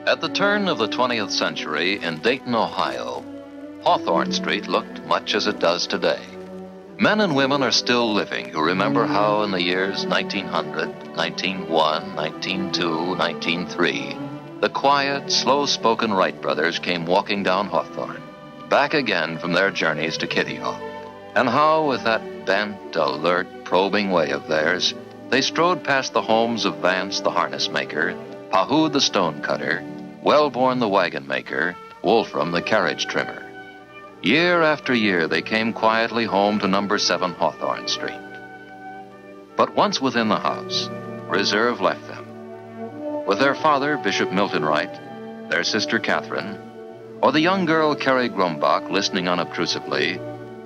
At the turn of the 20th century in Dayton, Ohio, Hawthorne Street looked much as it does today. Men and women are still living who remember how in the years 1900, 1901, 1902, 1903, the quiet, slow-spoken Wright brothers came walking down Hawthorne, back again from their journeys to Kitty Hawk, and how with that bent, alert, probing way of theirs, they strode past the homes of Vance the harness maker, Pahoud the stone cutter, Wellborn the wagon maker, Wolfram the carriage trimmer. Year after year, they came quietly home to number 7 Hawthorne Street. But once within the house, reserve left them. With their father, Bishop Milton Wright, their sister Catherine, or the young girl Carrie Grumbach listening unobtrusively,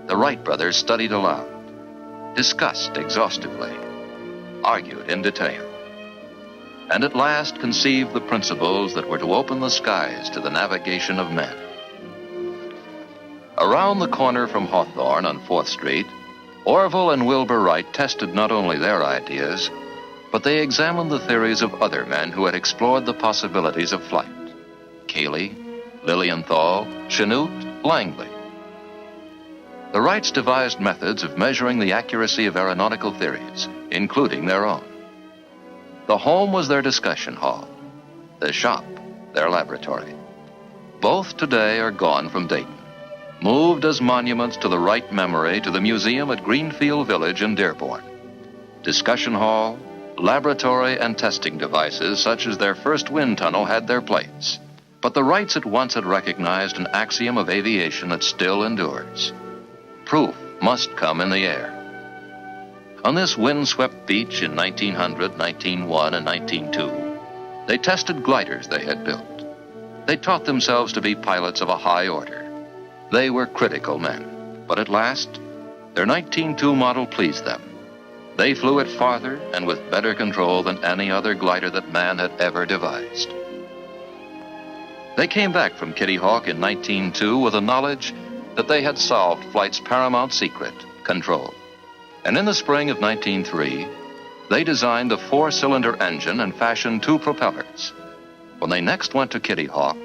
the Wright brothers studied aloud, discussed exhaustively, argued in detail, and at last conceived the principles that were to open the skies to the navigation of men. Around the corner from Hawthorne on 4th Street, Orville and Wilbur Wright tested not only their ideas, but they examined the theories of other men who had explored the possibilities of flight. Cayley, Lilienthal, Chanute, Langley. The Wrights devised methods of measuring the accuracy of aeronautical theories, including their own. The home was their discussion hall, the shop, their laboratory. Both today are gone from Dayton, moved as monuments to the Wright memory to the museum at Greenfield Village in Dearborn. Discussion hall, laboratory, and testing devices such as their first wind tunnel had their place. But the Wrights at once had recognized an axiom of aviation that still endures. Proof must come in the air. On this windswept beach in 1900, 1901, and 1902, they tested gliders they had built. They taught themselves to be pilots of a high order. They were critical men, but at last, their 1902 model pleased them. They flew it farther and with better control than any other glider that man had ever devised. They came back from Kitty Hawk in 1902 with the knowledge that they had solved flight's paramount secret, control. And in the spring of 1903, they designed a 4-cylinder engine and fashioned 2 propellers. When they next went to Kitty Hawk,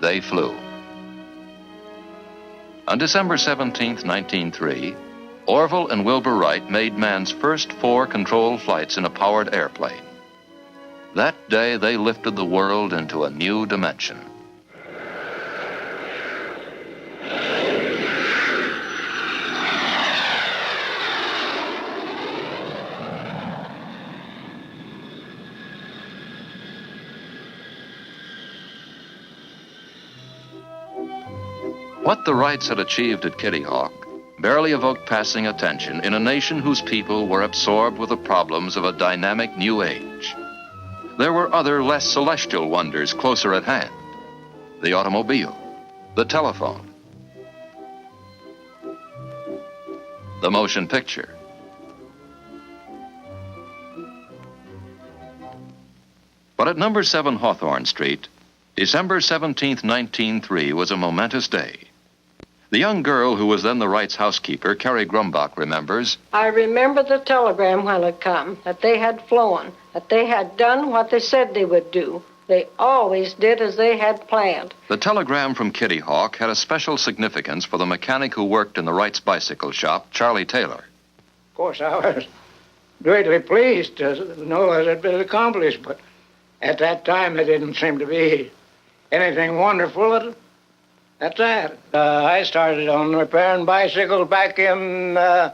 they flew. On December 17, 1903, Orville and Wilbur Wright made man's first 4 controlled flights in a powered airplane. That day, they lifted the world into a new dimension. What the Wrights had achieved at Kitty Hawk barely evoked passing attention in a nation whose people were absorbed with the problems of a dynamic new age. There were other less celestial wonders closer at hand. The automobile, the telephone, the motion picture. But at number 7 Hawthorne Street, December 17, 1903 was a momentous day. The young girl who was then the Wrights' housekeeper, Carrie Grumbach, remembers, I remember the telegram when it come, that they had flown, that they had done what they said they would do. They always did as they had planned. The telegram from Kitty Hawk had a special significance for the mechanic who worked in the Wrights' bicycle shop, Charlie Taylor. Of course, I was greatly pleased to know that it had been accomplished, but at that time it didn't seem to be anything wonderful at that. I started on repairing bicycles back in the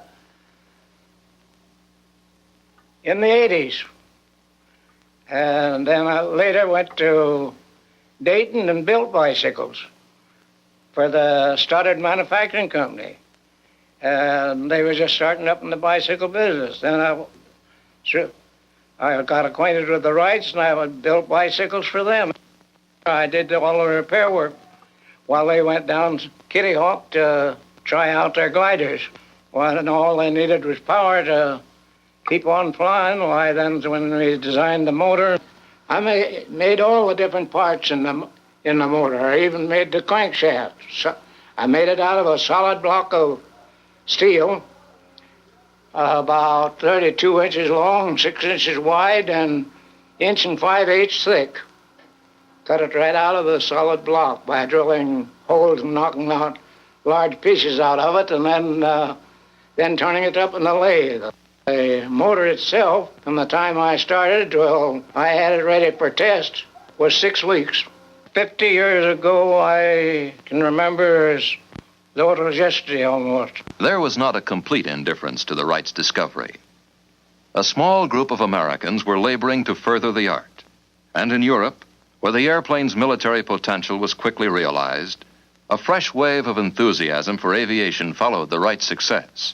80s. And then I later went to Dayton and built bicycles for the Stoddard Manufacturing Company. And they were just starting up in the bicycle business. Then I got acquainted with the Wrights, and I built bicycles for them. I did all the repair work while they went down to Kitty Hawk to try out their gliders. Well, and all they needed was power to keep on flying. Why, then when we designed the motor, I made all the different parts in the motor. I even made the crankshaft. So I made it out of a solid block of steel, about 32 inches long, 6 inches wide, and 1 5/8 thick. cut it right out of the solid block by drilling holes and knocking out large pieces out of it, and then turning it up in the lathe. The motor itself, from the time I started till I had it ready for test, was 6 weeks. 50 years ago, I can remember as though it was yesterday almost. There was not a complete indifference to the Wrights' discovery. A small group of Americans were laboring to further the art. And in Europe, where the airplane's military potential was quickly realized, a fresh wave of enthusiasm for aviation followed the Wrights' success.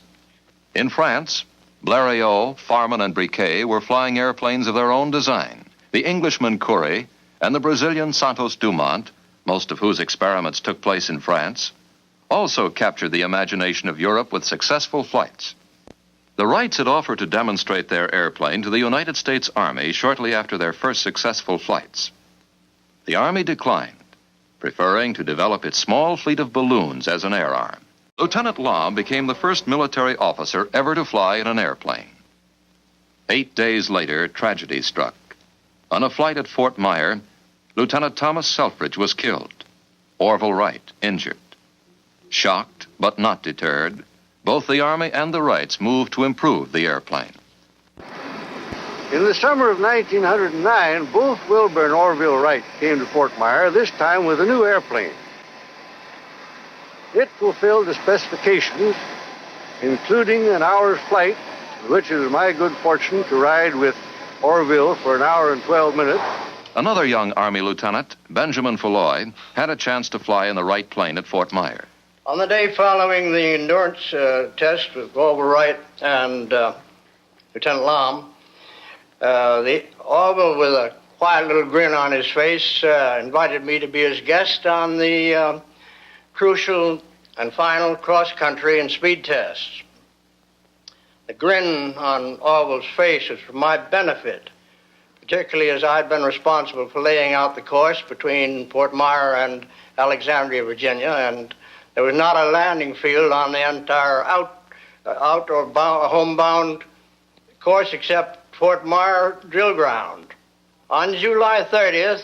In France, Blériot, Farman, and Briquet were flying airplanes of their own design. The Englishman Curie and the Brazilian Santos Dumont, most of whose experiments took place in France, also captured the imagination of Europe with successful flights. The Wrights had offered to demonstrate their airplane to the United States Army shortly after their first successful flights. The Army declined, preferring to develop its small fleet of balloons as an air arm. Lieutenant Law became the first military officer ever to fly in an airplane. 8 days later, tragedy struck. On a flight at Fort Myer, Lieutenant Thomas Selfridge was killed. Orville Wright injured. Shocked, but not deterred, both the Army and the Wrights moved to improve the airplane. In the summer of 1909, both Wilbur and Orville Wright came to Fort Myer, this time with a new airplane. It fulfilled the specifications, including an hour's flight, which it was my good fortune to ride with Orville for an hour and 12 minutes. Another young Army lieutenant, Benjamin Falloy, had a chance to fly in the Wright plane at Fort Myer. On the day following the endurance test with Orville Wright and Lieutenant Lom, the Orville, with a quiet little grin on his face, invited me to be his guest on the crucial and final cross-country and speed tests. The grin on Orville's face was for my benefit, particularly as I'd been responsible for laying out the course between Fort Myer and Alexandria, Virginia, and there was not a landing field on the entire homebound course except Fort Myer drill ground. On July 30th,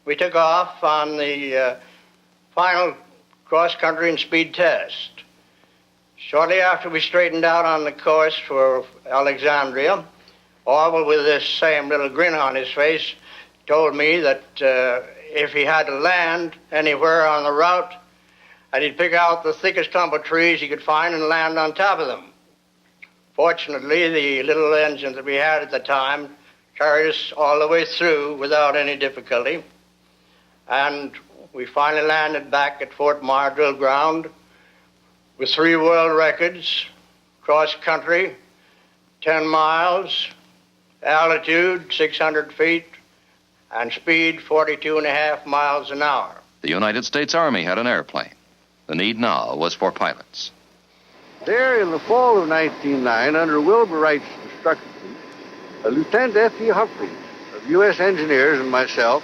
we took off on the final cross-country and speed test. Shortly after we straightened out on the course for Alexandria, Orville, with this same little grin on his face, told me that if he had to land anywhere on the route, and he'd pick out the thickest clump of trees he could find and land on top of them. Fortunately, the little engine that we had at the time carried us all the way through without any difficulty. And we finally landed back at Fort Myer Drill Ground with 3 world records, cross-country, 10 miles, altitude 600 feet, and speed 42.5 miles an hour. The United States Army had an airplane. The need now was for pilots. There in the fall of 1909, under Wilbur Wright's instruction, Lieutenant F.E. Humphreys of U.S. Engineers and myself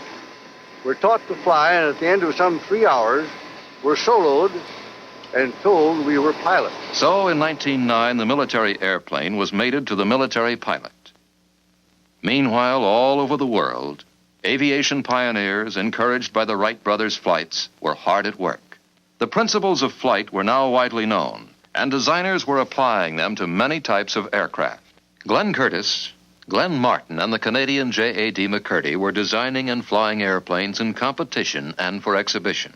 were taught to fly, and at the end of some 3 hours, were soloed and told we were pilots. So in 1909, the military airplane was mated to the military pilot. Meanwhile, all over the world, aviation pioneers, encouraged by the Wright Brothers' flights, were hard at work. The principles of flight were now widely known, and designers were applying them to many types of aircraft. Glenn Curtiss, Glenn Martin, and the Canadian J.A.D. McCurdy were designing and flying airplanes in competition and for exhibition.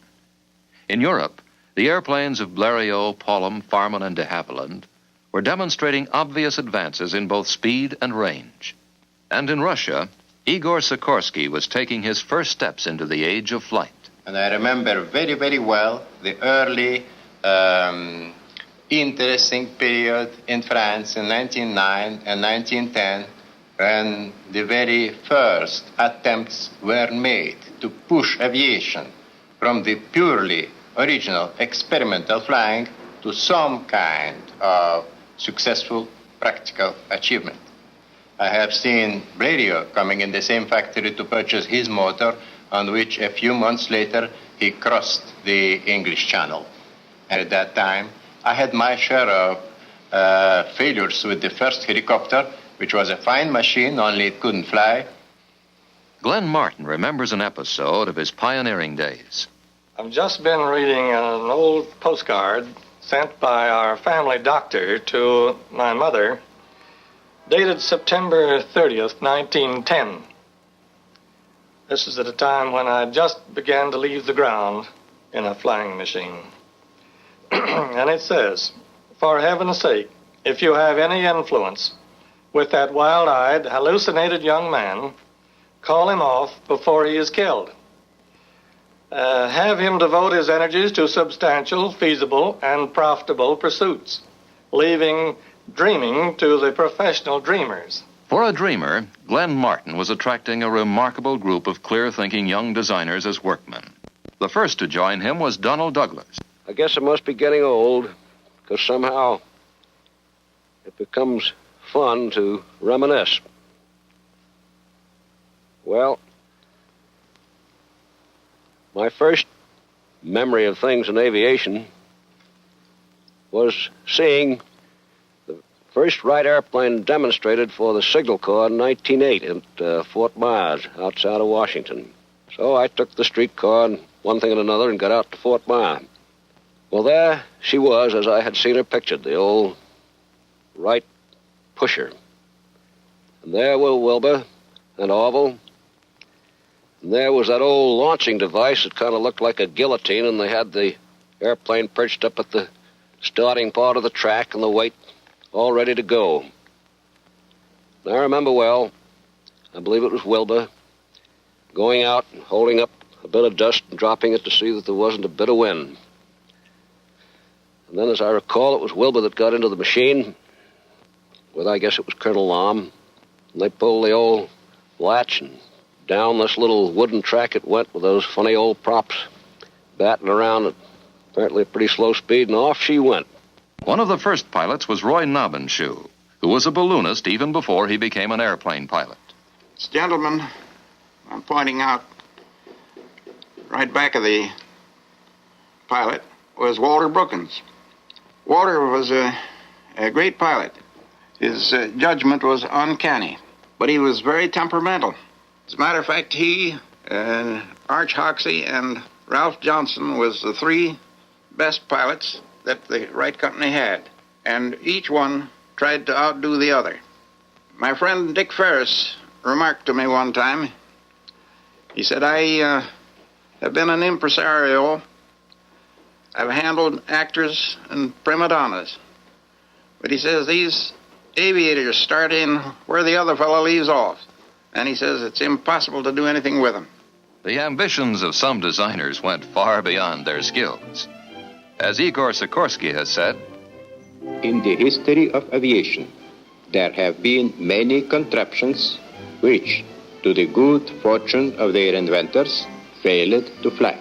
In Europe, the airplanes of Blériot, Paulhan, Farman, and de Havilland were demonstrating obvious advances in both speed and range. And in Russia, Igor Sikorsky was taking his first steps into the age of flight. And I remember very, very well the early interesting period in France in 1909 and 1910, when the very first attempts were made to push aviation from the purely original experimental flying to some kind of successful practical achievement. I have seen Blériot coming in the same factory to purchase his motor, on which a few months later he crossed the English Channel. And at that time, I had my share of failures with the first helicopter, which was a fine machine, only it couldn't fly. Glenn Martin remembers an episode of his pioneering days. I've just been reading an old postcard sent by our family doctor to my mother, dated September 30th, 1910. This is at a time when I just began to leave the ground in a flying machine. And it says, "For heaven's sake, if you have any influence with that wild-eyed, hallucinated young man, call him off before he is killed. Have him devote his energies to substantial, feasible, and profitable pursuits, leaving dreaming to the professional dreamers." For a dreamer, Glenn Martin was attracting a remarkable group of clear-thinking young designers as workmen. The first to join him was Donald Douglas. I guess I must be getting old, because somehow it becomes fun to reminisce. Well, my first memory of things in aviation was seeing the first Wright airplane demonstrated for the Signal Corps in 1908 at Fort Myers, outside of Washington. So I took the streetcar and one thing and another and got out to Fort Myers. Well, there she was, as I had seen her pictured, the old Wright pusher. And there were Wilbur and Orville. And there was that old launching device that kind of looked like a guillotine, and they had the airplane perched up at the starting part of the track and the weight all ready to go. And I remember well, I believe it was Wilbur, going out and holding up a bit of dust and dropping it to see that there wasn't a bit of wind. And then, as I recall, it was Wilbur that got into the machine with, I guess it was Colonel Lom, and they pulled the old latch, and down this little wooden track it went with those funny old props batting around at apparently a pretty slow speed, and off she went. One of the first pilots was Roy Nobbenshoe, who was a balloonist even before he became an airplane pilot. This gentleman I'm pointing out right back of the pilot was Walter Brookins. Walter was a great pilot. His judgment was uncanny, but he was very temperamental. As a matter of fact, he, Arch Hoxie, and Ralph Johnson was the three best pilots that the Wright Company had, and each one tried to outdo the other. My friend Dick Ferris remarked to me one time, he said, "I have been an impresario. I've handled actors and prima donnas. But," he says, "these aviators start in where the other fellow leaves off." And he says it's impossible to do anything with them. The ambitions of some designers went far beyond their skills. As Igor Sikorsky has said, In the history of aviation, there have been many contraptions which, to the good fortune of their inventors, failed to fly.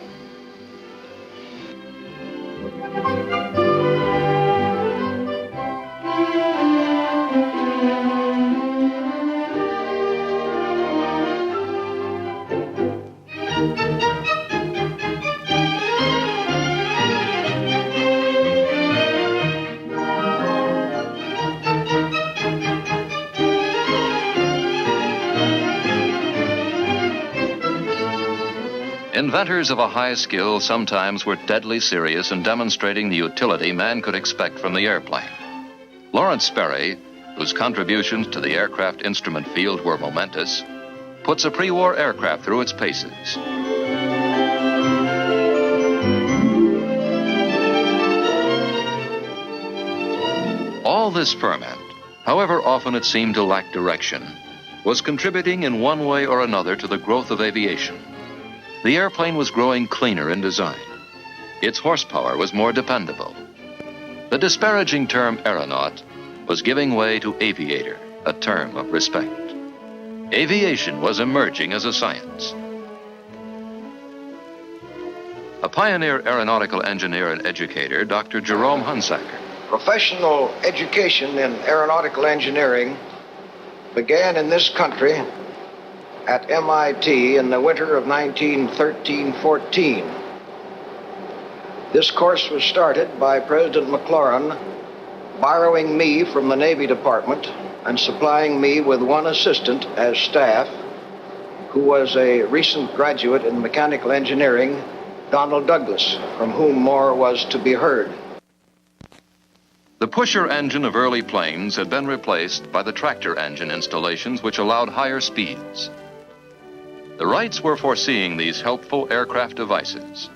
Inventors of a high skill sometimes were deadly serious in demonstrating the utility man could expect from the airplane. Lawrence Sperry, whose contributions to the aircraft instrument field were momentous, puts a pre-war aircraft through its paces. All this ferment, however often it seemed to lack direction, was contributing in one way or another to the growth of aviation. The airplane was growing cleaner in design. Its horsepower was more dependable. The disparaging term aeronaut was giving way to aviator, a term of respect. Aviation was emerging as a science. A pioneer aeronautical engineer and educator, Dr. Jerome Hunsaker. Professional education in aeronautical engineering began in this country at MIT in the winter of 1913-14. This course was started by President McLaurin borrowing me from the Navy Department and supplying me with one assistant as staff, who who was a recent graduate in mechanical engineering, Donald Douglas, from whom more was to be heard. The pusher engine of early planes had been replaced by the tractor engine installations, which allowed higher speeds. The Wrights were foreseeing these helpful aircraft devices,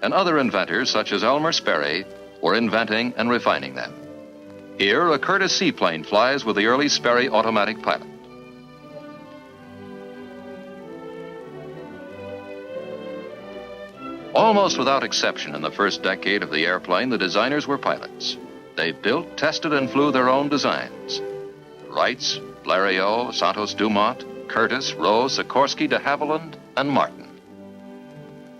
and other inventors, such as Elmer Sperry, were inventing and refining them. Here, a Curtiss seaplane flies with the early Sperry automatic pilot. Almost without exception in the first decade of the airplane, the designers were pilots. They built, tested, and flew their own designs. Wrights, Blériot, Santos Dumont, Curtiss, Rose, Sikorsky, de Havilland, and Martin.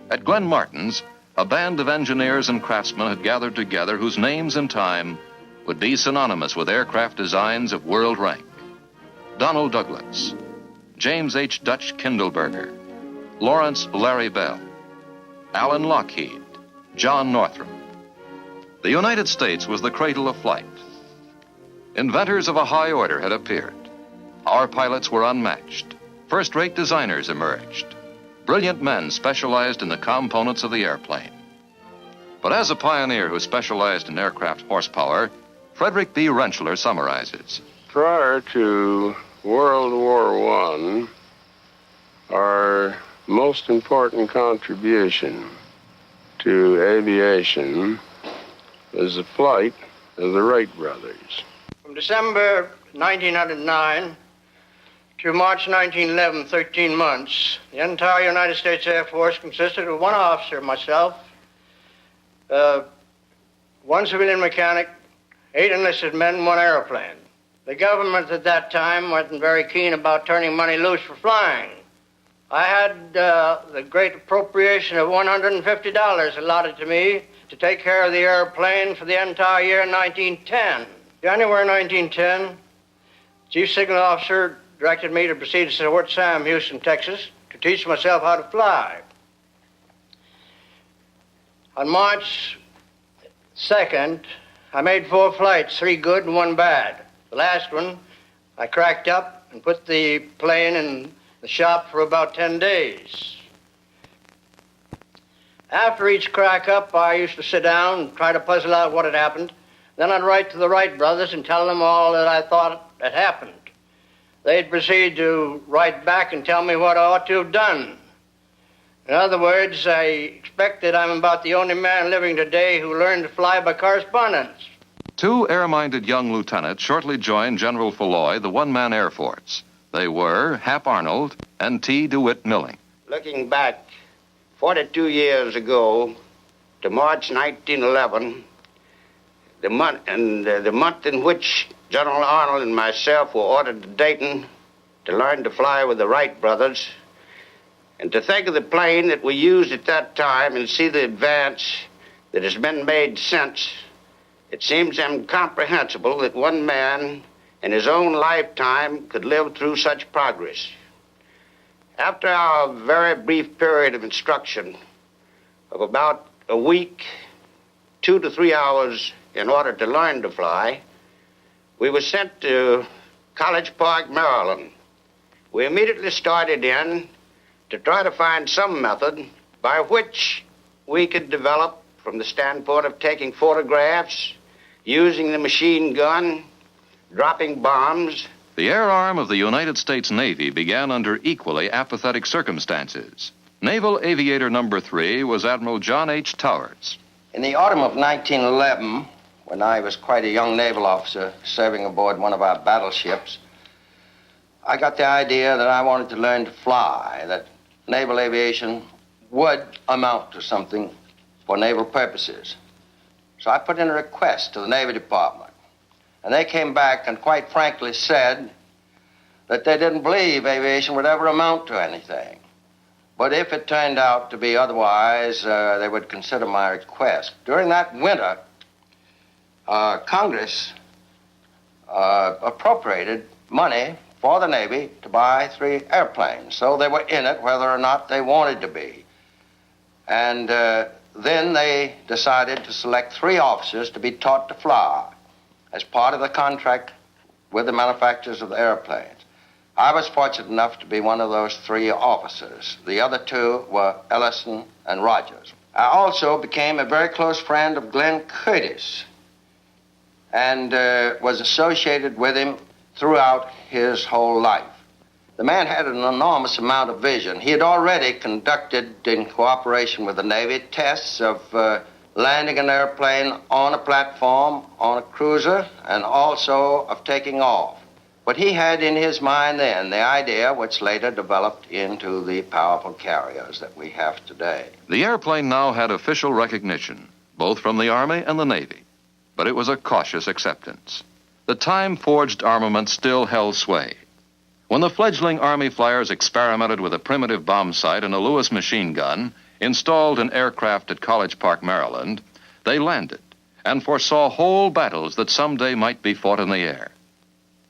At Glen Martin's, a band of engineers and craftsmen had gathered together whose names in time would be synonymous with aircraft designs of world rank. Donald Douglas, James H. Dutch Kindleberger, Lawrence Larry Bell, Alan Lockheed, John Northrop. The United States was the cradle of flight. Inventors of a high order had appeared. Our pilots were unmatched. First-rate designers emerged. Brilliant men specialized in the components of the airplane. But as a pioneer who specialized in aircraft horsepower, Frederick B. Rentschler summarizes. Prior to World War I, our most important contribution to aviation was the flight of the Wright Brothers. From December 1909 to March 1911, 13 months, the entire United States Air Force consisted of one officer, myself, one civilian mechanic, 8 enlisted men, 1 airplane. The government at that time wasn't very keen about turning money loose for flying. I had the great appropriation of $150 allotted to me to take care of the airplane for the entire year 1910. January 1910, Chief Signal Officer directed me to proceed to Fort Sam, Houston, Texas, to teach myself how to fly. On March 2nd, I made 4 flights, 3 good and 1 bad. The last one, I cracked up and put the plane in the shop for about 10 days. After each crack up, I used to sit down and try to puzzle out what had happened. Then I'd write to the Wright brothers and tell them all that I thought had happened. They'd proceed to write back and tell me what I ought to have done. In other words, I expect that I'm about the only man living today who learned to fly by correspondence. 2 air-minded young lieutenants shortly joined General Falloy, the one-man Air Force. They were Hap Arnold and T. DeWitt Milling. Looking back 42 years ago to March 1911, the month in which General Arnold and myself were ordered to Dayton to learn to fly with the Wright brothers, and to think of the plane that we used at that time and see the advance that has been made since, it seems incomprehensible that one man in his own lifetime could live through such progress. After our very brief period of instruction of about a week, 2 to 3 hours in order to learn to fly, we were sent to College Park, Maryland. We immediately started in to try to find some method by which we could develop from the standpoint of taking photographs, using the machine gun, dropping bombs. The air arm of the United States Navy began under equally apathetic circumstances. Naval Aviator Number 3 was Admiral John H. Towers. In the autumn of 1911, when I was quite a young naval officer serving aboard one of our battleships, I got the idea that I wanted to learn to fly, that naval aviation would amount to something for naval purposes. So I put in a request to the Navy Department, and they came back and quite frankly said that they didn't believe aviation would ever amount to anything. But if it turned out to be otherwise, they would consider my request. During that winter, Congress appropriated money for the Navy to buy 3 airplanes. So they were in it whether or not they wanted to be. And then they decided to select 3 officers to be taught to fly as part of the contract with the manufacturers of the airplanes. I was fortunate enough to be one of those 3 officers. The other 2 were Ellison and Rogers. I also became a very close friend of Glenn Curtis and was associated with him throughout his whole life. The man had an enormous amount of vision. He had already conducted, in cooperation with the Navy, tests of landing an airplane on a platform, on a cruiser, and also of taking off. But he had in his mind then the idea which later developed into the powerful carriers that we have today. The airplane now had official recognition, both from the Army and the Navy, but it was a cautious acceptance. The time-forged armament still held sway. When the fledgling Army flyers experimented with a primitive bomb sight and a Lewis machine gun installed in aircraft at College Park, Maryland, they landed and foresaw whole battles that someday might be fought in the air.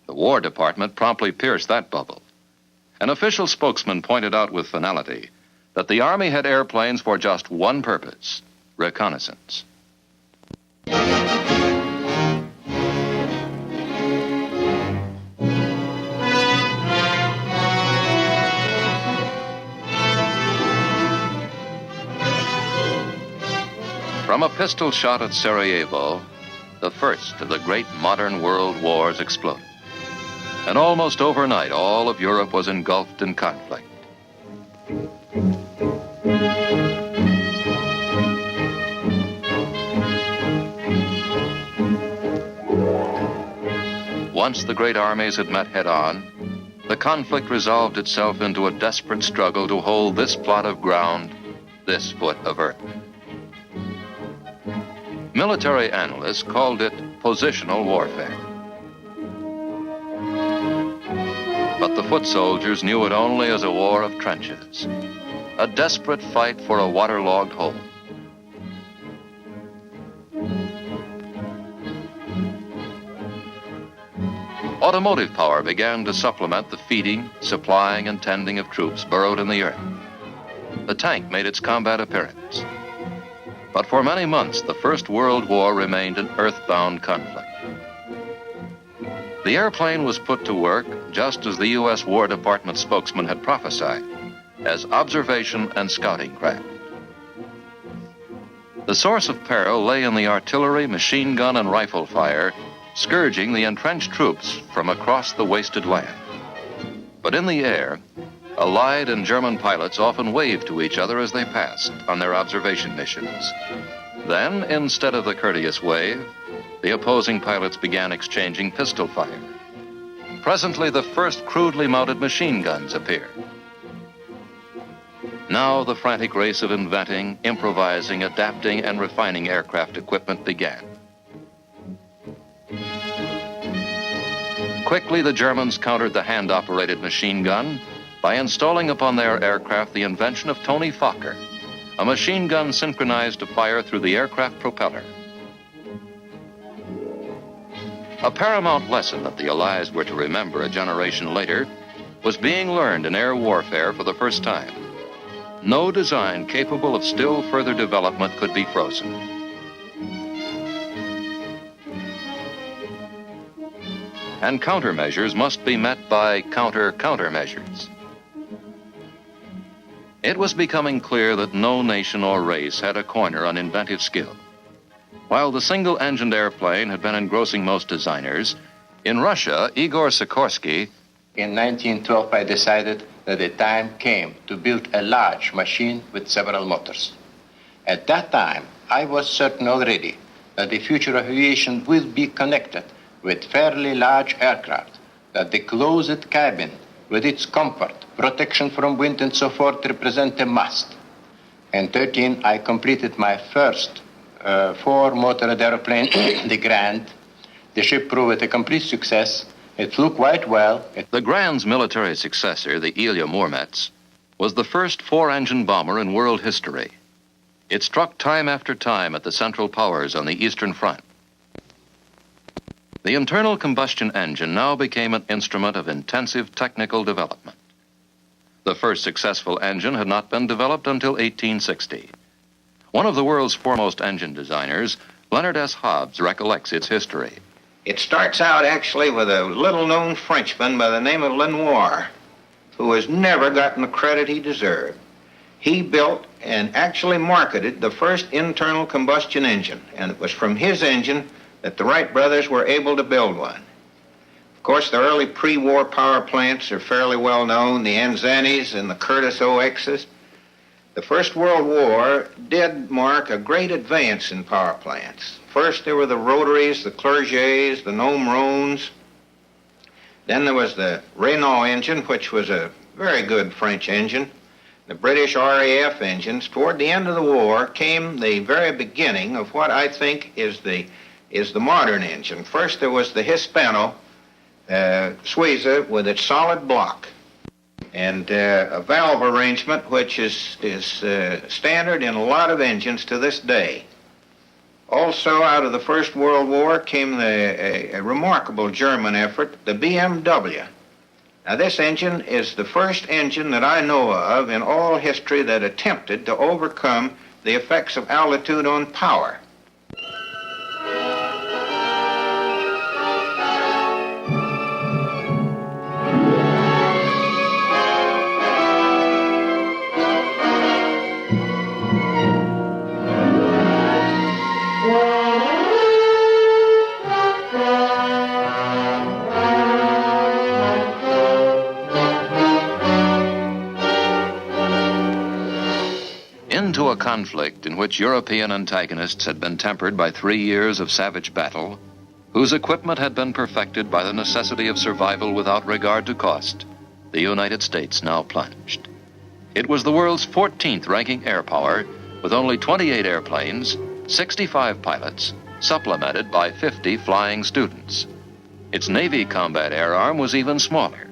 The War Department promptly pierced that bubble. An official spokesman pointed out with finality that the Army had airplanes for just one purpose: reconnaissance. From a pistol shot at Sarajevo, the first of the great modern world wars exploded. And almost overnight, all of Europe was engulfed in conflict. Once the great armies had met head-on, the conflict resolved itself into a desperate struggle to hold this plot of ground, this foot of earth. Military analysts called it positional warfare. But the foot soldiers knew it only as a war of trenches, a desperate fight for a waterlogged hold. Automotive power began to supplement the feeding, supplying, and tending of troops burrowed in the earth. The tank made its combat appearance. But for many months, the First World War remained an earthbound conflict. The airplane was put to work, just as the U.S. War Department spokesman had prophesied, as observation and scouting craft. The source of peril lay in the artillery, machine gun, and rifle fire, scourging the entrenched troops from across the wasted land. But in the air, Allied and German pilots often waved to each other as they passed on their observation missions. Then, instead of the courteous wave, the opposing pilots began exchanging pistol fire. Presently, the first crudely mounted machine guns appeared. Now the frantic race of inventing, improvising, adapting, and refining aircraft equipment began. Quickly, the Germans countered the hand-operated machine gun by installing upon their aircraft the invention of Tony Fokker, a machine gun synchronized to fire through the aircraft propeller. A paramount lesson that the Allies were to remember a generation later was being learned in air warfare for the first time. No design capable of still further development could be frozen. And countermeasures must be met by countermeasures. It was becoming clear that no nation or race had a corner on inventive skill. While the single-engined airplane had been engrossing most designers, in Russia, Igor Sikorsky... In 1912, I decided that the time came to build a large machine with several motors. At that time, I was certain already that the future of aviation will be connected with fairly large aircraft, that the closed cabin, with its comfort, protection from wind and so forth, represent a must. In 2013, I completed my first four-motored airplane, the Grand. The ship proved a complete success. It flew quite well. The Grand's military successor, the Ilya Muromets, was the first four-engine bomber in world history. It struck time after time at the Central Powers on the Eastern Front. The internal combustion engine now became an instrument of intensive technical development. The first successful engine had not been developed until 1860. One of the world's foremost engine designers, Leonard S. Hobbs, recollects its history. It starts out actually with a little-known Frenchman by the name of Lenoir, who has never gotten the credit he deserved. He built and actually marketed the first internal combustion engine, and it was from his engine that the Wright brothers were able to build one. Of course, the early pre-war power plants are fairly well known, the Anzanis and the Curtiss OXs. The First World War did mark a great advance in power plants. First, there were the rotaries, the Clergets, the Nomrones. Then there was the Renault engine, which was a very good French engine. The British RAF engines. Toward the end of the war came the very beginning of what I think is the modern engine. First, there was the Hispano Suiza with its solid block and a valve arrangement which is standard in a lot of engines to this day. Also, out of the First World War came a remarkable German effort, the BMW. Now, this engine is the first engine that I know of in all history that attempted to overcome the effects of altitude on power. Into a conflict in which European antagonists had been tempered by 3 years of savage battle, whose equipment had been perfected by the necessity of survival without regard to cost, the United States now plunged. It was the world's 14th ranking air power, with only 28 airplanes, 65 pilots, supplemented by 50 flying students. Its Navy combat air arm was even smaller.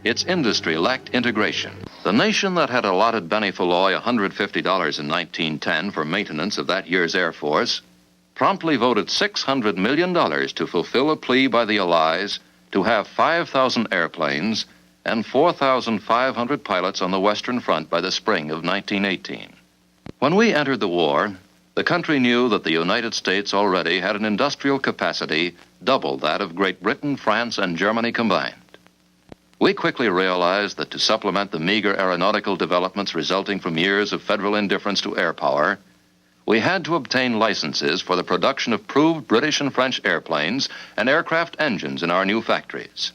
Its industry lacked integration. The nation that had allotted Benny Falloy $150 in 1910 for maintenance of that year's Air Force promptly voted $600 million to fulfill a plea by the Allies to have 5,000 airplanes and 4,500 pilots on the Western Front by the spring of 1918. When we entered the war, the country knew that the United States already had an industrial capacity double that of Great Britain, France, and Germany combined. We quickly realized that to supplement the meager aeronautical developments resulting from years of federal indifference to air power, we had to obtain licenses for the production of proved British and French airplanes and aircraft engines in our new factories.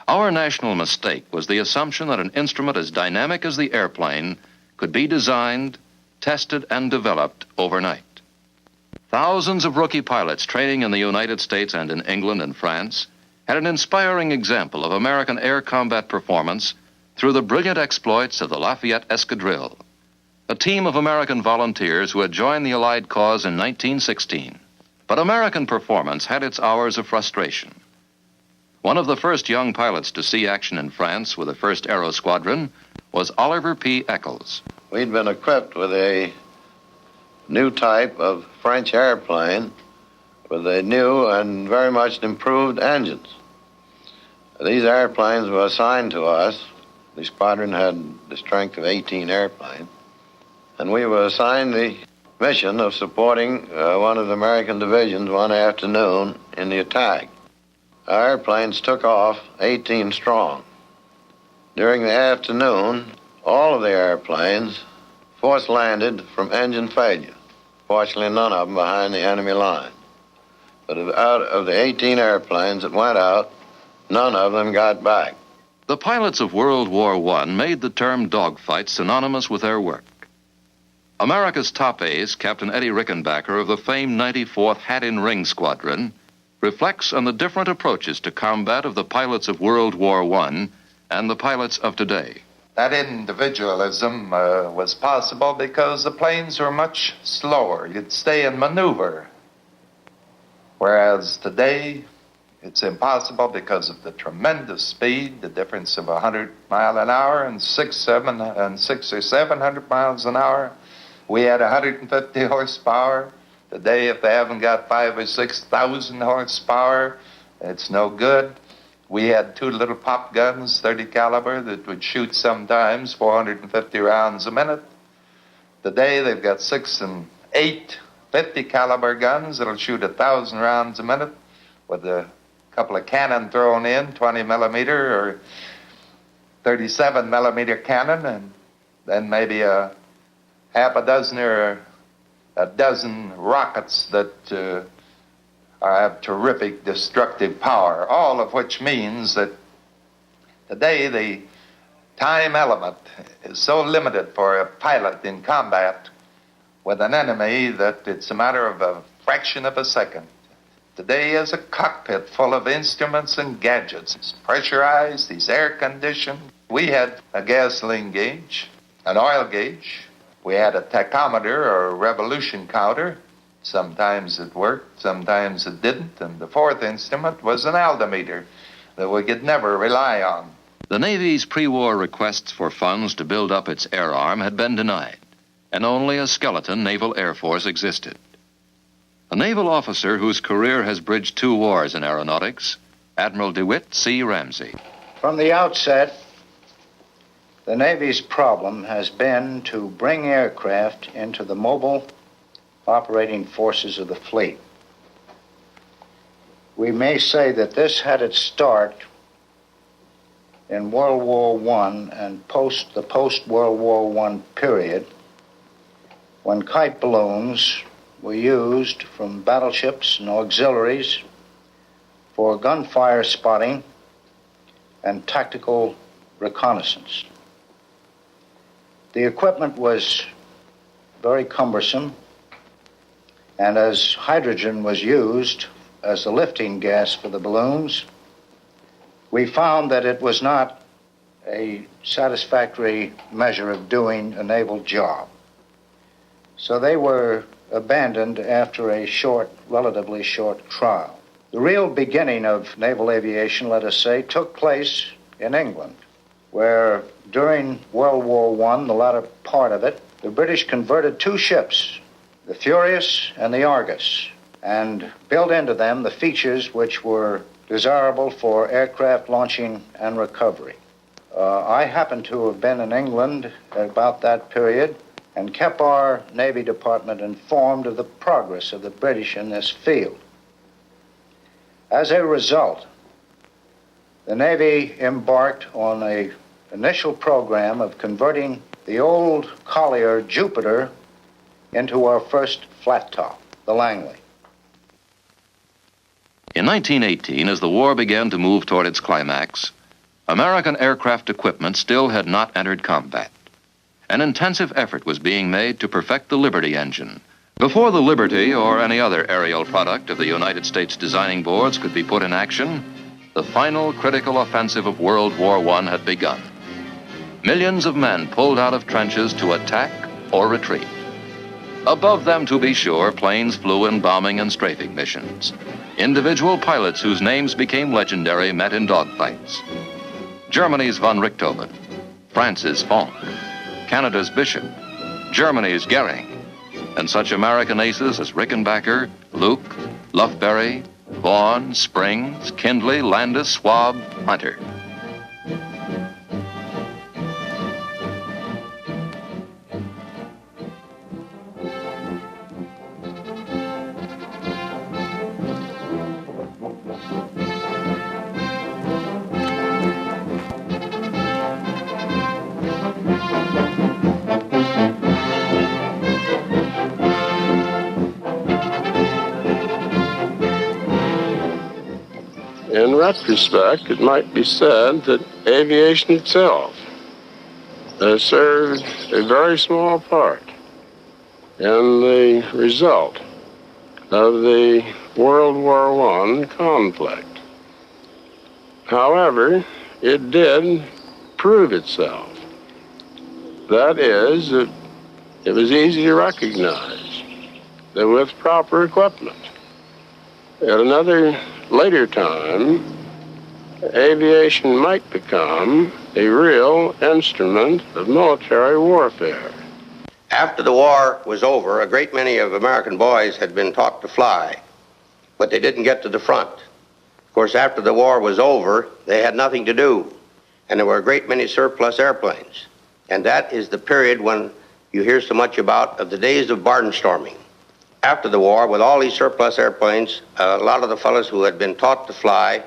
Our national mistake was the assumption that an instrument as dynamic as the airplane could be designed, tested, and developed overnight. Thousands of rookie pilots training in the United States and in England and France had an inspiring example of American air combat performance through the brilliant exploits of the Lafayette Escadrille, a team of American volunteers who had joined the Allied cause in 1916. But American performance had its hours of frustration. One of the first young pilots to see action in France with the 1st Aero Squadron was Oliver P. Eccles. We'd been equipped with a new type of French airplane with a new and very much improved engines. These airplanes were assigned to us. The squadron had the strength of 18 airplanes, and we were assigned the mission of supporting one of the American divisions one afternoon in the attack. Our airplanes took off 18 strong. During the afternoon, all of the airplanes force landed from engine failure. Fortunately, none of them behind the enemy line. But out of the 18 airplanes that went out, none of them got back. The pilots of World War I made the term dogfight synonymous with their work. America's top ace, Captain Eddie Rickenbacker of the famed 94th Hat-in-Ring Squadron, reflects on the different approaches to combat of the pilots of World War I and the pilots of today. That individualism was possible because the planes were much slower. You'd stay in maneuver. Whereas today, it's impossible because of the tremendous speed, the difference of 100 miles an hour and 600 or 700 miles an hour. We had 150 horsepower. Today, if they haven't got 5,000 or 6,000 horsepower, it's no good. We had 2 little pop guns, 30 caliber, that would shoot sometimes 450 rounds a minute. Today, they've got 6 and 8 50 caliber guns that'll shoot 1,000 rounds a minute. with a couple of cannon thrown in, 20 millimeter or 37 millimeter cannon, and then maybe a half a dozen or a dozen rockets that have terrific destructive power, all of which means that today the time element is so limited for a pilot in combat with an enemy that it's a matter of a fraction of a second. Today is a cockpit full of instruments and gadgets. It's pressurized, it's air conditioned. We had a gasoline gauge, an oil gauge. We had a tachometer or a revolution counter. Sometimes it worked, sometimes it didn't. And the fourth instrument was an altimeter that we could never rely on. The Navy's pre-war requests for funds to build up its air arm had been denied, and only a skeleton Naval Air Force existed. A naval officer whose career has bridged two wars in aeronautics, Admiral DeWitt C. Ramsey. From the outset, the Navy's problem has been to bring aircraft into the mobile operating forces of the fleet. We may say that this had its start in World War I and the post-World War I period, when kite balloons were used from battleships and auxiliaries for gunfire spotting and tactical reconnaissance. The equipment was very cumbersome, and as hydrogen was used as the lifting gas for the balloons, we found that it was not a satisfactory measure of doing a naval job. So they were abandoned after a relatively short trial. The real beginning of naval aviation, let us say, took place in England, where during World War I, the latter part of it, the British converted two ships, the Furious and the Argus, and built into them the features which were desirable for aircraft launching and recovery. I happened to have been in England at about that period and kept our Navy Department informed of the progress of the British in this field. As a result, the Navy embarked on an initial program of converting the old Collier Jupiter into our first flat top, the Langley. In 1918, as the war began to move toward its climax, American aircraft equipment still had not entered combat. An intensive effort was being made to perfect the Liberty engine. Before the Liberty or any other aerial product of the United States designing boards could be put in action, the final critical offensive of World War I had begun. Millions of men pulled out of trenches to attack or retreat. Above them, to be sure, planes flew in bombing and strafing missions. Individual pilots whose names became legendary met in dogfights. Germany's von Richthofen, France's Fonck, Canada's Bishop, Germany's Goering, and such American aces as Rickenbacker, Luke, Lufberry, Vaughan, Springs, Kindley, Landis, Schwab, Hunter. In retrospect, it might be said that aviation itself has served a very small part in the result of the World War I conflict. However, it did prove itself. That is, it was easy to recognize that with proper equipment, at another later time, aviation might become a real instrument of military warfare. After the war was over, a great many of American boys had been taught to fly, but they didn't get to the front. Of course, after the war was over, they had nothing to do, and there were a great many surplus airplanes. And that is the period when you hear so much about of the days of barnstorming. after the war, with all these surplus airplanes, a lot of the fellows who had been taught to fly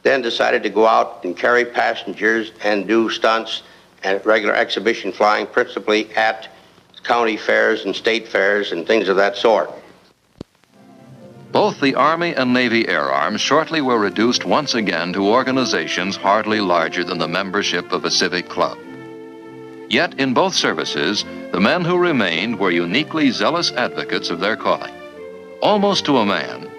then decided to go out and carry passengers and do stunts and regular exhibition flying, principally at county fairs and state fairs and things of that sort. Both the Army and Navy Air Arms shortly were reduced once again to organizations hardly larger than the membership of a civic club. Yet in both services, the men who remained were uniquely zealous advocates of their calling. Almost to a man,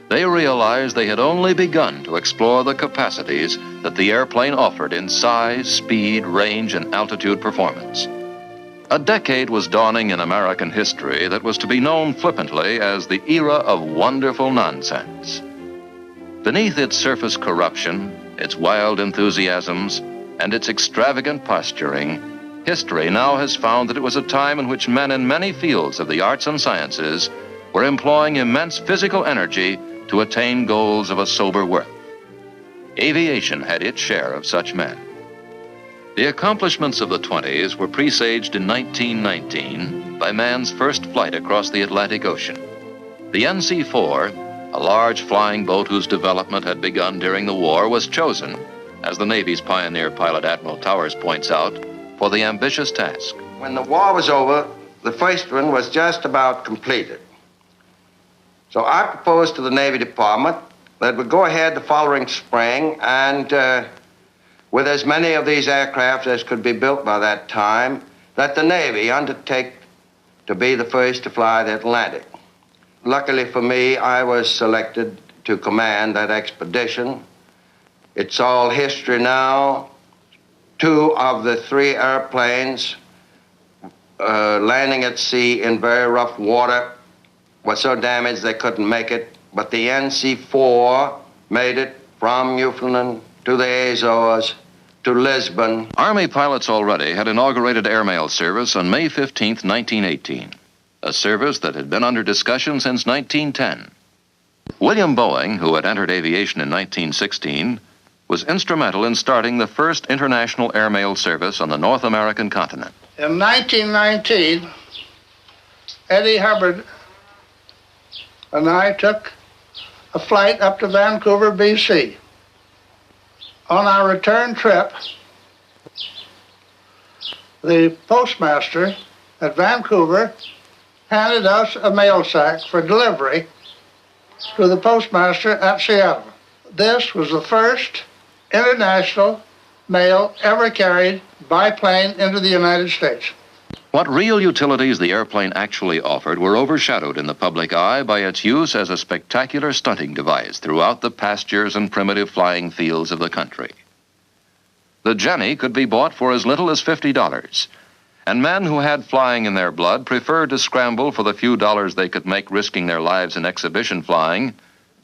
they realized they had only begun to explore the capacities that the airplane offered in size, speed, range, and altitude performance. A decade was dawning in American history that was to be known flippantly as the era of wonderful nonsense. Beneath its surface corruption, its wild enthusiasms, and its extravagant posturing, history now has found that it was a time in which men in many fields of the arts and sciences were employing immense physical energy to attain goals of a sober worth. Aviation had its share of such men. The accomplishments of the 20s were presaged in 1919 by man's first flight across the Atlantic Ocean. The NC-4, a large flying boat whose development had begun during the war, was chosen, as the Navy's pioneer pilot Admiral Towers points out, for the ambitious task. When the war was over, the first one was just about completed. So I proposed to the Navy Department that we go ahead the following spring and with as many of these aircraft as could be built by that time, that the Navy undertake to be the first to fly the Atlantic. Luckily for me, I was selected to command that expedition. It's all history now. 2 of the 3 airplanes landing at sea in very rough water were so damaged they couldn't make it, but the NC-4 made it from Newfoundland to the Azores to Lisbon. Army pilots already had inaugurated airmail service on May 15, 1918, a service that had been under discussion since 1910. William Boeing, who had entered aviation in 1916, was instrumental in starting the first international airmail service on the North American continent. In 1919, Eddie Hubbard and I took a flight up to Vancouver, BC. On our return trip, the postmaster at Vancouver handed us a mail sack for delivery to the postmaster at Seattle. This was the first international mail ever carried by plane into the United States. What real utilities the airplane actually offered were overshadowed in the public eye by its use as a spectacular stunting device throughout the pastures and primitive flying fields of the country. The Jenny could be bought for as little as $50, and men who had flying in their blood preferred to scramble for the few dollars they could make risking their lives in exhibition flying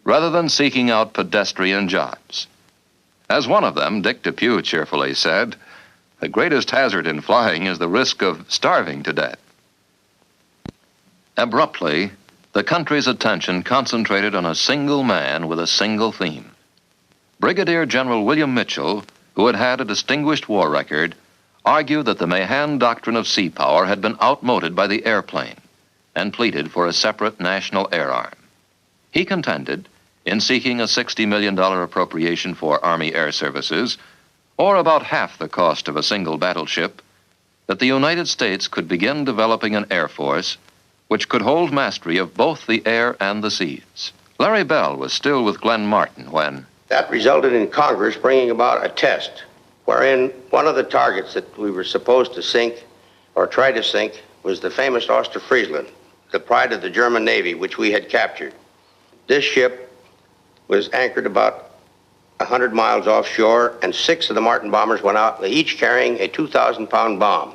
rather than seeking out pedestrian jobs. As one of them, Dick Depew, cheerfully said, "The greatest hazard in flying is the risk of starving to death." Abruptly, the country's attention concentrated on a single man with a single theme. Brigadier General William Mitchell, who had had a distinguished war record, argued that the Mahan doctrine of sea power had been outmoded by the airplane and pleaded for a separate national air arm. He contended, in seeking a $60 million appropriation for Army air services, or about half the cost of a single battleship, that the United States could begin developing an air force which could hold mastery of both the air and the seas. Larry Bell was still with Glenn Martin when... That resulted in Congress bringing about a test wherein one of the targets that we were supposed to sink or try to sink was the famous Ostfriesland, the pride of the German Navy, which we had captured. This ship was anchored about 100 miles offshore, and 6 of the Martin bombers went out, they each carrying a 2,000-pound bomb.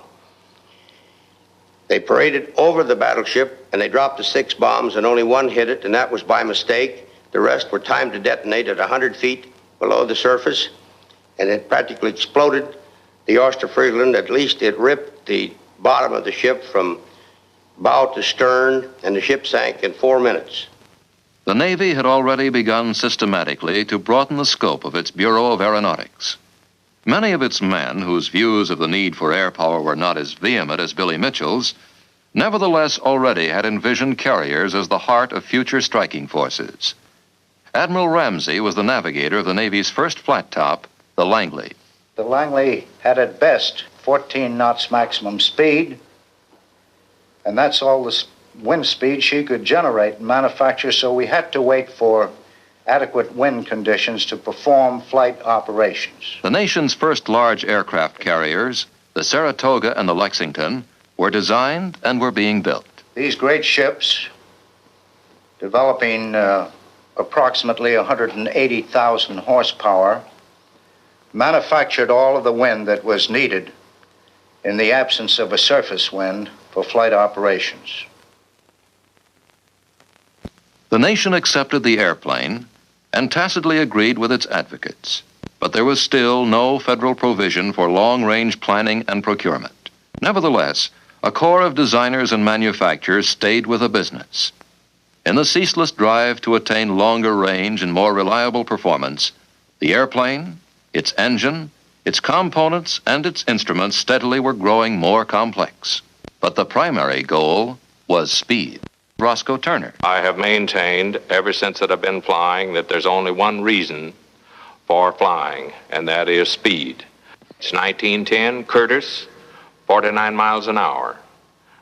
They paraded over the battleship, and they dropped the 6 bombs, and only one hit it, and that was by mistake. The rest were timed to detonate at 100 feet below the surface, and it practically exploded the Ostfriesland. At least it ripped the bottom of the ship from bow to stern, and the ship sank in 4 minutes. The Navy had already begun systematically to broaden the scope of its Bureau of Aeronautics. Many of its men, whose views of the need for air power were not as vehement as Billy Mitchell's, nevertheless already had envisioned carriers as the heart of future striking forces. Admiral Ramsey was the navigator of the Navy's first flat top, the Langley. The Langley had at best 14 knots maximum speed, and that's all the wind speed she could generate and manufacture, so we had to wait for adequate wind conditions to perform flight operations. The nation's first large aircraft carriers, the Saratoga and the Lexington, were designed and were being built. These great ships, developing approximately 180,000 horsepower, manufactured all of the wind that was needed in the absence of a surface wind for flight operations. The nation accepted the airplane and tacitly agreed with its advocates, but there was still no federal provision for long-range planning and procurement. Nevertheless, a corps of designers and manufacturers stayed with the business. In the ceaseless drive to attain longer range and more reliable performance, the airplane, its engine, its components, and its instruments steadily were growing more complex. But the primary goal was speed. Roscoe Turner. I have maintained ever since that I've been flying that there's only one reason for flying, and that is speed. It's 1910, Curtiss, 49 miles an hour.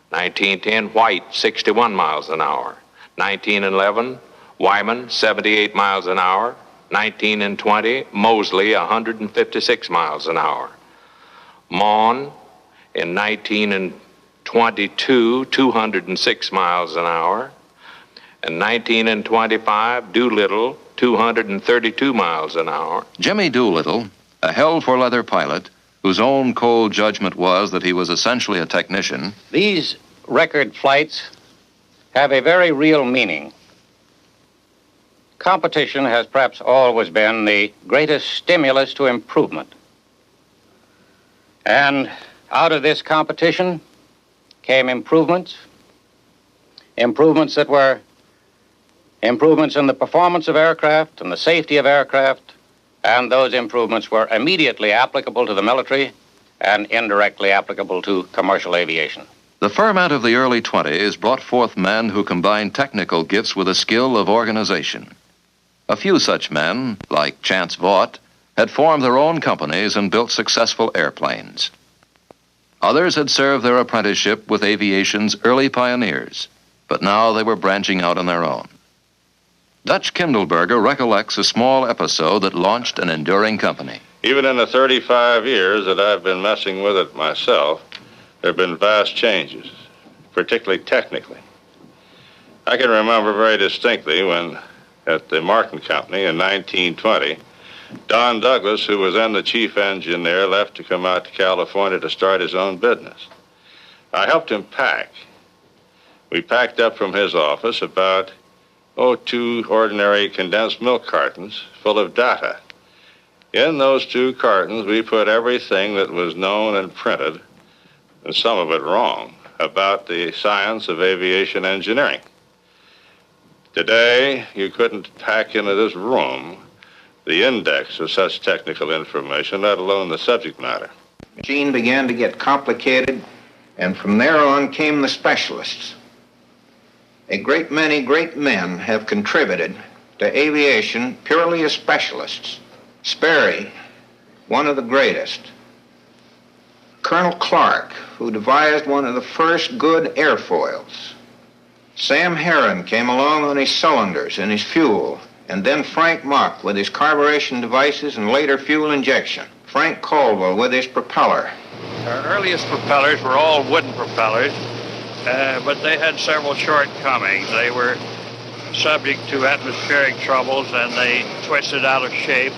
1910, White, 61 miles an hour. 1911, Wyman, 78 miles an hour. 1920, Moseley, 156 miles an hour. Mon, in 1922, 206 miles an hour. And 1925, Doolittle, 232 miles an hour. Jimmy Doolittle, a hell-for-leather pilot, whose own cold judgment was that he was essentially a technician. These record flights have a very real meaning. Competition has perhaps always been the greatest stimulus to improvement. And out of this competition came improvements that were improvements in the performance of aircraft and the safety of aircraft, and those improvements were immediately applicable to the military and indirectly applicable to commercial aviation. The ferment of the early 20s brought forth men who combined technical gifts with a skill of organization. A few such men, like Chance Vaught, had formed their own companies and built successful airplanes. Others had served their apprenticeship with aviation's early pioneers, but now they were branching out on their own. Dutch Kindleberger recollects a small episode that launched an enduring company. Even in the 35 years that I've been messing with it myself, there have been vast changes, particularly technically. I can remember very distinctly when, at the Martin Company in 1920, Don Douglas, who was then the chief engineer, left to come out to California to start his own business. I helped him pack. We packed up from his office about, 2 ordinary condensed milk cartons full of data. In those 2 cartons, we put everything that was known and printed, and some of it wrong, about the science of aviation engineering. Today, you couldn't pack into this room the index of such technical information, let alone the subject matter. The machine began to get complicated, and from there on came the specialists. A great many great men have contributed to aviation purely as specialists. Sperry, one of the greatest. Colonel Clark, who devised one of the first good airfoils. Sam Heron came along on his cylinders and his fuel, and then Frank Mock with his carburation devices and later fuel injection. Frank Caldwell with his propeller. Our earliest propellers were all wooden propellers, but they had several shortcomings. They were subject to atmospheric troubles, and they twisted out of shape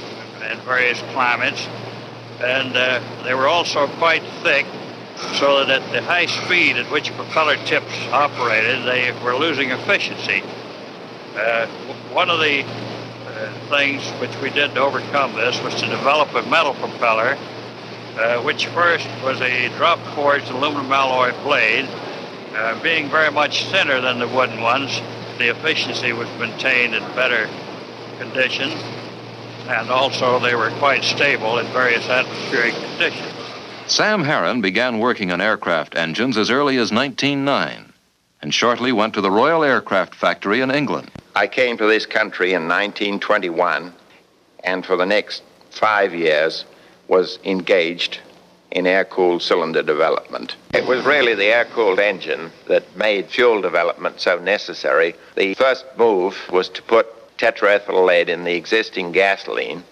in various climates. And they were also quite thick, so that at the high speed at which propeller tips operated, they were losing efficiency. One of the things which we did to overcome this was to develop a metal propeller, which first was a drop-forged aluminum alloy blade. Being very much thinner than the wooden ones, the efficiency was maintained in better conditions, and also they were quite stable in various atmospheric conditions. Sam Herron began working on aircraft engines as early as 1909 and shortly went to the Royal Aircraft Factory in England. I came to this country in 1921, and for the next 5 years was engaged in air-cooled cylinder development. It was really the air-cooled engine that made fuel development so necessary. The first move was to put tetraethyl lead in the existing gasoline.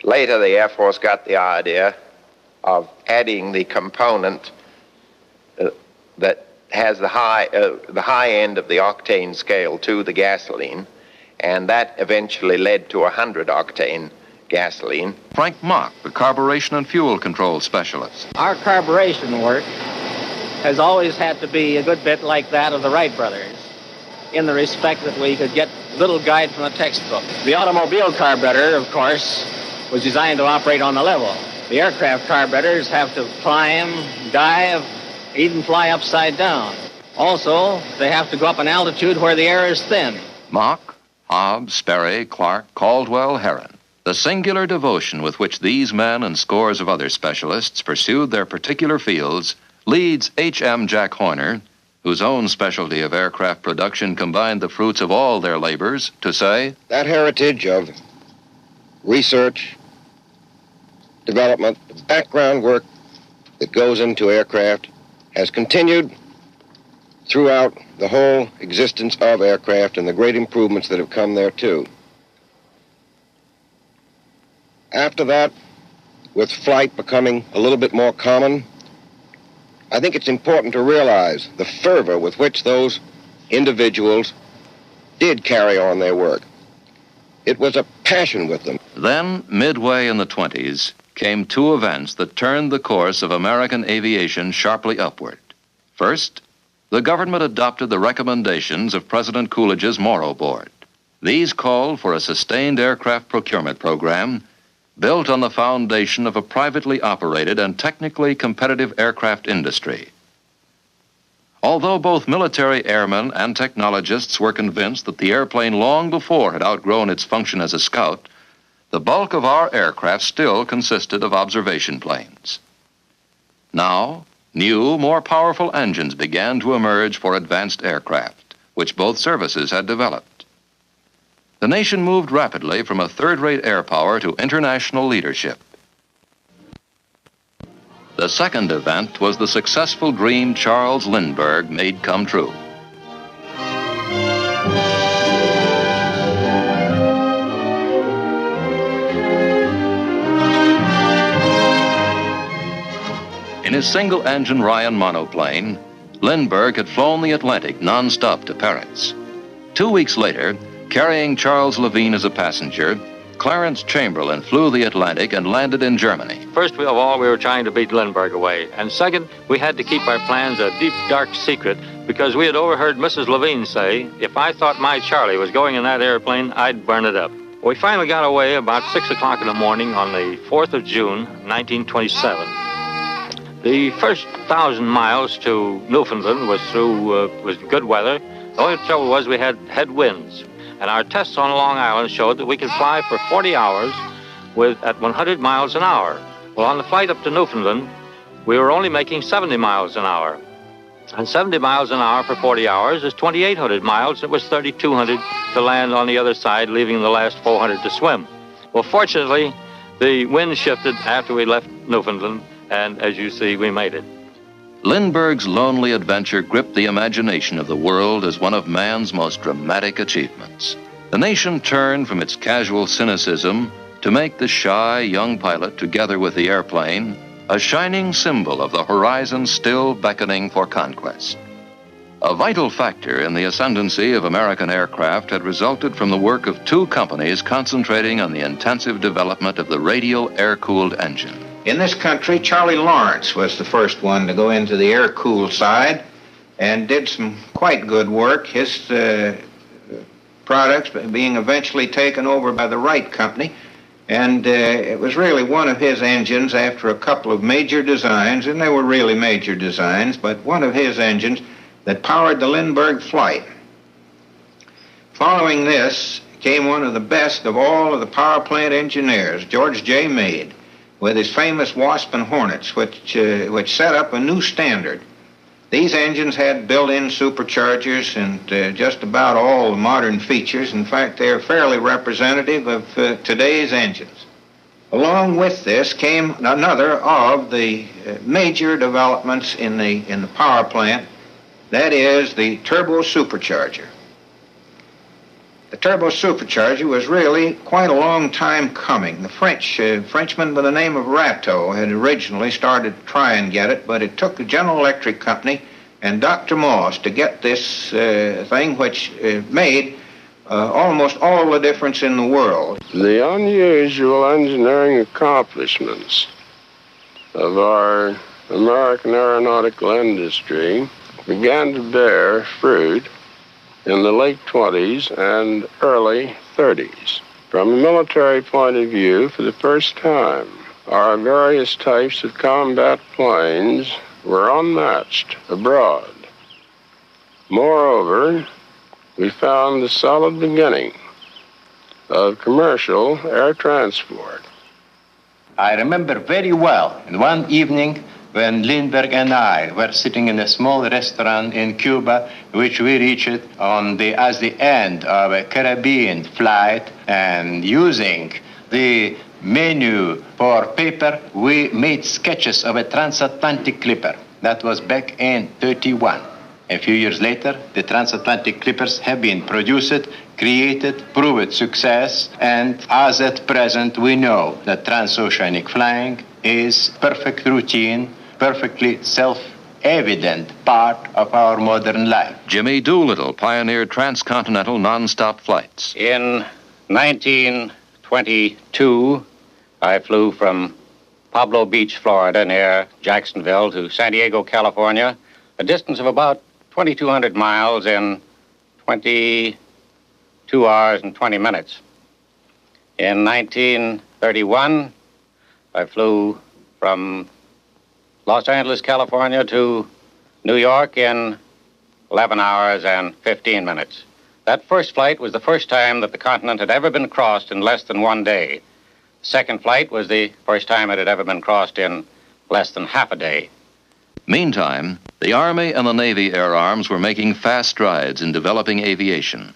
Later, the Air Force got the idea of adding the component that has the high end of the octane scale to the gasoline, and that eventually led to 100 octane gasoline. Frank Mock, the carburation and fuel control specialist. Our carburation work has always had to be a good bit like that of the Wright Brothers, in the respect that we could get little guide from a textbook. The automobile carburetor, of course, was designed to operate on the level. The aircraft carburetors have to climb, dive, even fly upside down. Also, they have to go up an altitude where the air is thin. Mock, Hobbs, Sperry, Clark, Caldwell, Herron. The singular devotion with which these men and scores of other specialists pursued their particular fields leads H.M. Jack Horner, whose own specialty of aircraft production combined the fruits of all their labors, to say, that heritage of research, development, the background work that goes into aircraft has continued throughout the whole existence of aircraft and the great improvements that have come there too. After that, with flight becoming a little bit more common, I think it's important to realize the fervor with which those individuals did carry on their work. It was a passion with them. Then, midway in the 20s, came two events that turned the course of American aviation sharply upward. First, the government adopted the recommendations of President Coolidge's Morrow Board. These called for a sustained aircraft procurement program built on the foundation of a privately operated and technically competitive aircraft industry. Although both military airmen and technologists were convinced that the airplane long before had outgrown its function as a scout, the bulk of our aircraft still consisted of observation planes. Now, new, more powerful engines began to emerge for advanced aircraft, which both services had developed. The nation moved rapidly from a third-rate air power to international leadership. The second event was the successful dream Charles Lindbergh made come true. In his single-engine Ryan monoplane, Lindbergh had flown the Atlantic non-stop to Paris. 2 weeks later, carrying Charles Levine as a passenger, Clarence Chamberlain flew the Atlantic and landed in Germany. First of all, we were trying to beat Lindbergh away. And second, we had to keep our plans a deep, dark secret because we had overheard Mrs. Levine say, if I thought my Charlie was going in that airplane, I'd burn it up. We finally got away about 6 o'clock in the morning on the 4th of June, 1927. The first 1,000 miles to Newfoundland was was good weather. The only trouble was we had headwinds. And our tests on Long Island showed that we could fly for 40 hours at 100 miles an hour. Well, on the flight up to Newfoundland, we were only making 70 miles an hour. And 70 miles an hour for 40 hours is 2,800 miles. It was 3,200 to land on the other side, leaving the last 400 to swim. Well, fortunately, the wind shifted after we left Newfoundland, and as you see, we made it. Lindbergh's lonely adventure gripped the imagination of the world as one of man's most dramatic achievements. The nation turned from its casual cynicism to make the shy young pilot, together with the airplane, a shining symbol of the horizon still beckoning for conquest. A vital factor in the ascendancy of American aircraft had resulted from the work of two companies concentrating on the intensive development of the radial air-cooled engine. In this country, Charlie Lawrence was the first one to go into the air-cooled side and did some quite good work. His products being eventually taken over by the Wright Company. And it was really one of his engines after a couple of major designs, and they were really major designs, but one of his engines that powered the Lindbergh flight. Following this came one of the best of all of the power plant engineers, George J. Meade. with his famous Wasp and Hornets, which set up a new standard. These engines had built-in superchargers and just about all the modern features. In fact, they're fairly representative of today's engines. Along with this came another of the major developments in the power plant, that is the turbo supercharger. The turbo supercharger was really quite a long time coming. The Frenchman by the name of Rateau had originally started to try and get it, but it took the General Electric Company and Dr. Moss to get this thing, which made almost all the difference in the world. The unusual engineering accomplishments of our American aeronautical industry began to bear fruit in the late 20s and early 30s. From a military point of view, for the first time, our various types of combat planes were unmatched abroad. Moreover, we found the solid beginning of commercial air transport. I remember very well, in one evening, when Lindbergh and I were sitting in a small restaurant in Cuba, which we reached as the end of a Caribbean flight, and using the menu for paper, we made sketches of a transatlantic clipper. That was back in 1931. A few years later, the transatlantic clippers have been produced, created, proved success, and as at present, we know that transoceanic flying is perfect routine, perfectly self-evident part of our modern life. Jimmy Doolittle pioneered transcontinental non-stop flights. In 1922, I flew from Pablo Beach, Florida, near Jacksonville, to San Diego, California, a distance of about 2,200 miles in 22 hours and 20 minutes. In 1931, I flew from Los Angeles, California to New York in 11 hours and 15 minutes. That first flight was the first time that the continent had ever been crossed in less than 1 day. The second flight was the first time it had ever been crossed in less than half a day. Meantime, the Army and the Navy air arms were making fast strides in developing aviation.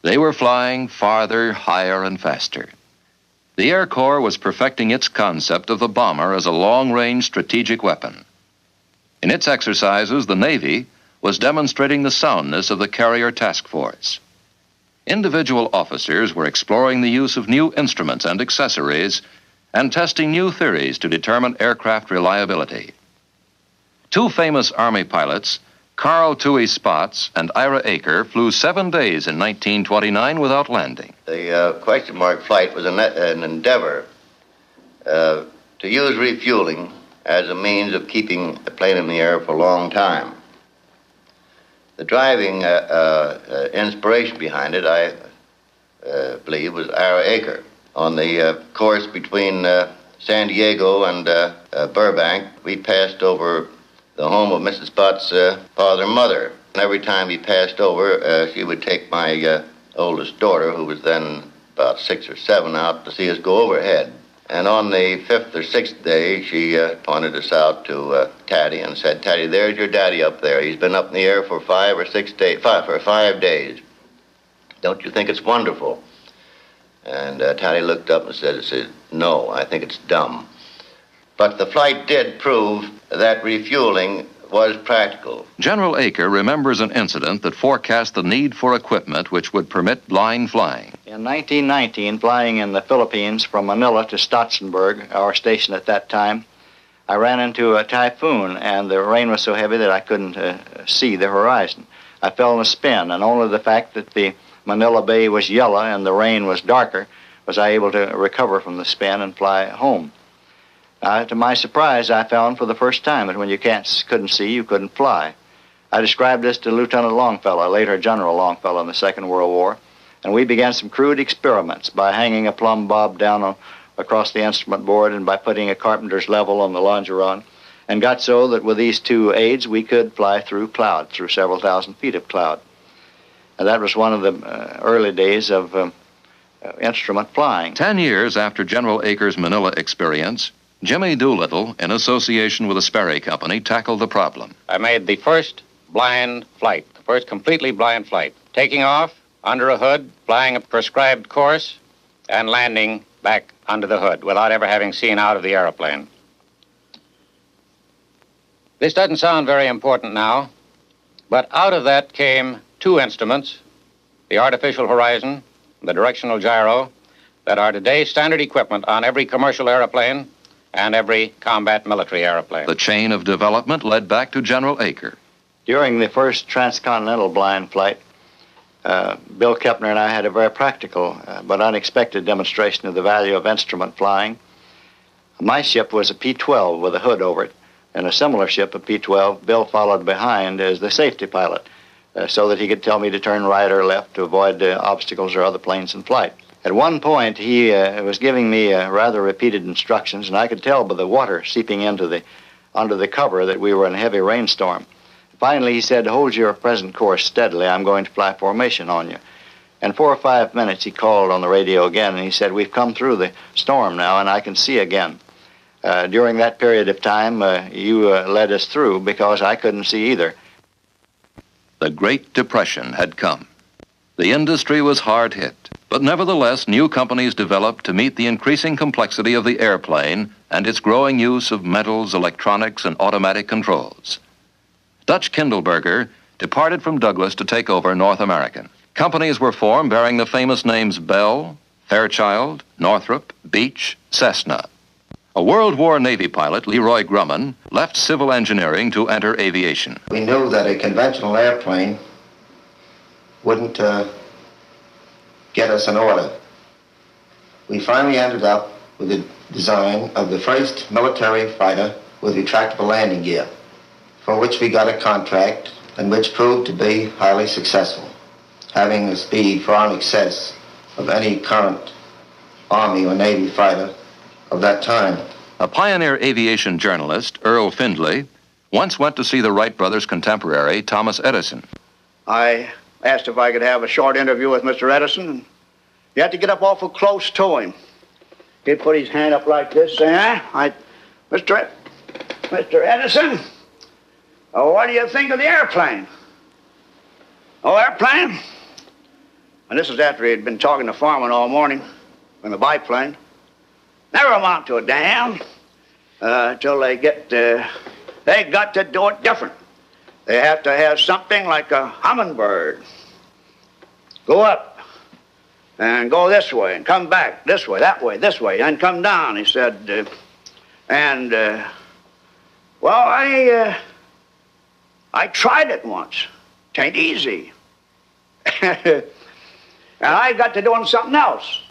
They were flying farther, higher, and faster. The Air Corps was perfecting its concept of the bomber as a long-range strategic weapon. In its exercises, the Navy was demonstrating the soundness of the carrier task force. Individual officers were exploring the use of new instruments and accessories and testing new theories to determine aircraft reliability. Two famous Army pilots, Carl Toohey Spotts and Ira Aker, flew 7 days in 1929 without landing. The question mark flight was an endeavor to use refueling as a means of keeping the plane in the air for a long time. The driving inspiration behind it, I believe, was Ira Aker. On the course between San Diego and Burbank, we passed over the home of Mrs. Spotts' father and mother. And every time he passed over, she would take my oldest daughter, who was then about 6 or 7, out to see us go overhead. And on the 5th or 6th day, she pointed us out to Taddy and said, "Taddy, there's your daddy up there. He's been up in the air for 5 or 6 days, for 5 days. Don't you think it's wonderful?" And Taddy looked up and said, "No, I think it's dumb." But the flight did prove that refueling was practical. General Aker remembers an incident that forecast the need for equipment which would permit line flying. In 1919, flying in the Philippines from Manila to Stotsenburg, our station at that time, I ran into a typhoon, and the rain was so heavy that I couldn't see the horizon. I fell in a spin, and only the fact that the Manila Bay was yellow and the rain was darker was I able to recover from the spin and fly home. To my surprise, I found for the first time that when you couldn't see, you couldn't fly. I described this to Lieutenant Longfellow, later General Longfellow in the Second World War, and we began some crude experiments by hanging a plumb bob down across the instrument board and by putting a carpenter's level on the longeron, and got so that with these two aids, we could fly through cloud, through several thousand feet of cloud. And that was one of the early days of instrument flying. 10 years after General Aker's Manila experience, Jimmy Doolittle, in association with the Sperry Company, tackled the problem. I made the first blind flight, the first completely blind flight, taking off under a hood, flying a prescribed course, and landing back under the hood without ever having seen out of the airplane. This doesn't sound very important now, but out of that came two instruments, the artificial horizon, the directional gyro, that are today standard equipment on every commercial airplane and every combat military airplane. The chain of development led back to General Aker. During the first transcontinental blind flight, Bill Kepner and I had a very practical but unexpected demonstration of the value of instrument flying. My ship was a P-12 with a hood over it, and a similar ship, a P-12, Bill followed behind as the safety pilot, so that he could tell me to turn right or left to avoid obstacles or other planes in flight. At one point, he was giving me rather repeated instructions, and I could tell by the water seeping under the cover that we were in a heavy rainstorm. Finally, he said, "Hold your present course steadily. I'm going to fly formation on you." In 4 or 5 minutes, he called on the radio again, and he said, "We've come through the storm now, and I can see again. During that period of time, you led us through because I couldn't see either." The Great Depression had come. The industry was hard hit, but nevertheless, new companies developed to meet the increasing complexity of the airplane and its growing use of metals, electronics, and automatic controls. Dutch Kindleberger departed from Douglas to take over North American. Companies were formed bearing the famous names Bell, Fairchild, Northrop, Beech, Cessna. A World War Navy pilot, Leroy Grumman, left civil engineering to enter aviation. We knew that a conventional airplane wouldn't get us an order. We finally ended up with the design of the first military fighter with retractable landing gear, for which we got a contract and which proved to be highly successful, having a speed far in excess of any current Army or Navy fighter of that time. A pioneer aviation journalist, Earl Findlay, once went to see the Wright brothers' contemporary, Thomas Edison. I asked if I could have a short interview with Mr. Edison, and you had to get up awful close to him. He'd put his hand up like this, say, Mr. Edison, what do you think of the airplane? Oh, airplane? And this is after he'd been talking to Foreman all morning in the biplane. Never amount to a damn till they got to do it different. They have to have something like a hummingbird. Go up and go this way and come back this way, that way, this way, and come down, he said. Well, I tried it once. 'Tain't easy. And I got to doing something else.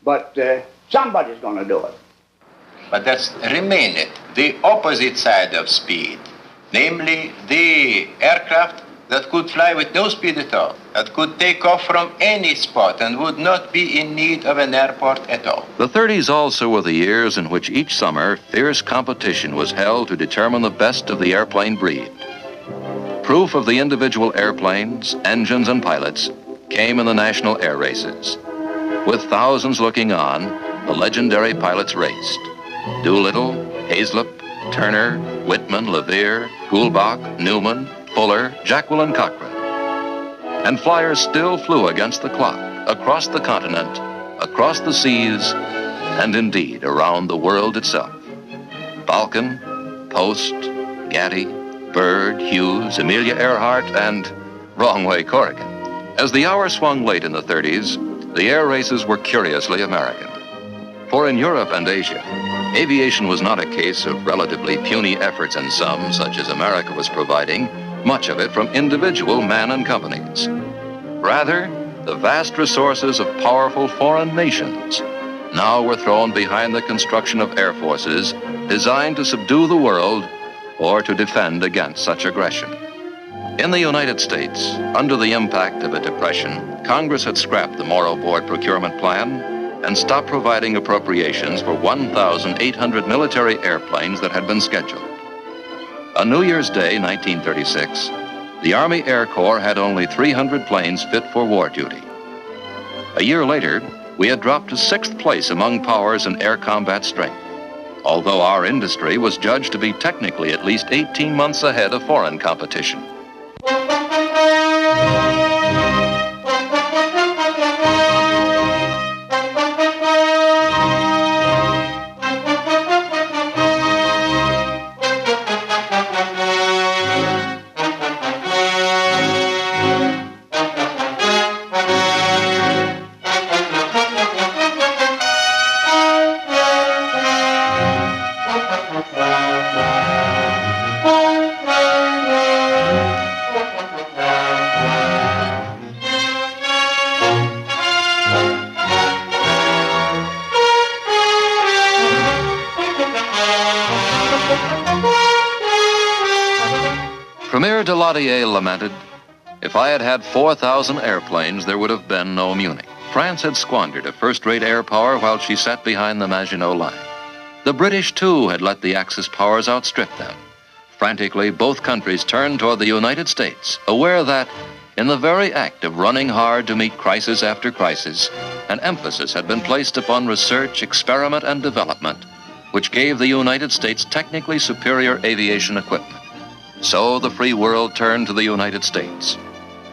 But somebody's going to do it. But that's remained the opposite side of speed, namely the aircraft that could fly with no speed at all, that could take off from any spot and would not be in need of an airport at all. The 30s also were the years in which each summer fierce competition was held to determine the best of the airplane breed. Proof of the individual airplanes, engines, and pilots came in the national air races. With thousands looking on, the legendary pilots raced. Doolittle, Hazlip, Turner, Whitman, Levere, Goulbach, Newman, Fuller, Jacqueline Cochran. And flyers still flew against the clock, across the continent, across the seas, and indeed around the world itself. Balkan, Post, Gatty, Byrd, Hughes, Amelia Earhart, and wrong way Corrigan. As the hour swung late in the 30s, the air races were curiously American. For in Europe and Asia, aviation was not a case of relatively puny efforts in some, such as America was providing, much of it from individual men and companies. Rather, the vast resources of powerful foreign nations now were thrown behind the construction of air forces designed to subdue the world or to defend against such aggression. In the United States, under the impact of a depression, Congress had scrapped the Morrow Board procurement plan and stopped providing appropriations for 1,800 military airplanes that had been scheduled. On New Year's Day, 1936, the Army Air Corps had only 300 planes fit for war duty. A year later, we had dropped to 6th place among powers in air combat strength. although our industry was judged to be technically at least 18 months ahead of foreign competition. Premier Daladier lamented, "If I had had 4,000 airplanes, there would have been no Munich." France had squandered a first-rate air power while she sat behind the Maginot Line. The British, too, had let the Axis powers outstrip them. Frantically, both countries turned toward the United States, aware that, in the very act of running hard to meet crisis after crisis, an emphasis had been placed upon research, experiment, and development, which gave the United States technically superior aviation equipment. So the free world turned to the United States,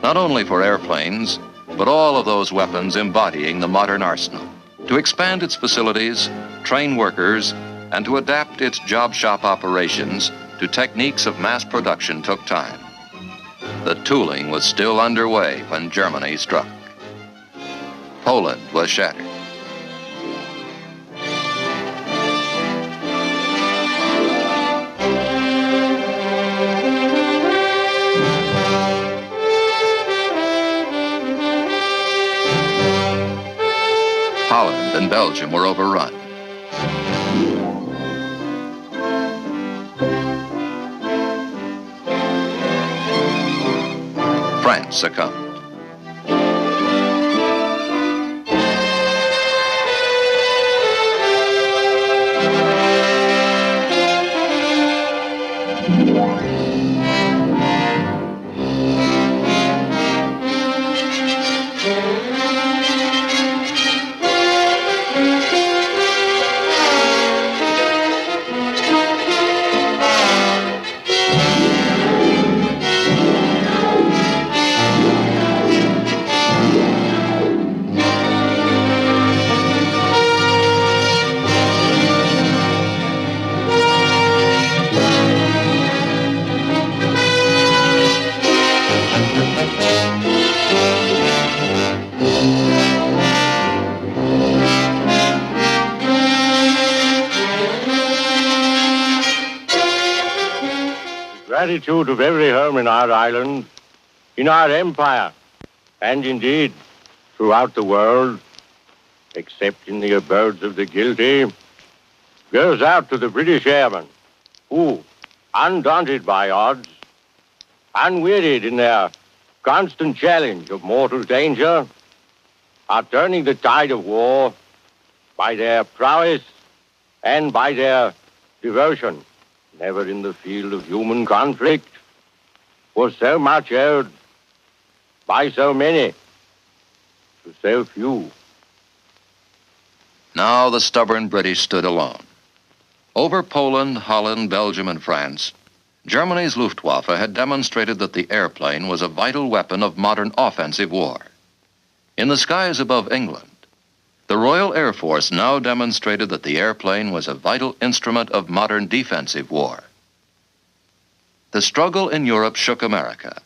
not only for airplanes, but all of those weapons embodying the modern arsenal. To expand its facilities, train workers, and to adapt its job shop operations to techniques of mass production took time. The tooling was still underway when Germany struck. Poland was shattered. Holland and Belgium were overrun. France succumbed. Gratitude of every home in our island, in our empire, and indeed throughout the world, except in the abodes of the guilty, goes out to the British airmen who, undaunted by odds, unwearied in their constant challenge of mortal danger, are turning the tide of war by their prowess and by their devotion. Never in the field of human conflict was so much owed by so many to so few. Now the stubborn British stood alone. Over Poland, Holland, Belgium, and France, Germany's Luftwaffe had demonstrated that the airplane was a vital weapon of modern offensive war. In the skies above England, the Royal Air Force now demonstrated that the airplane was a vital instrument of modern defensive war. The struggle in Europe shook America.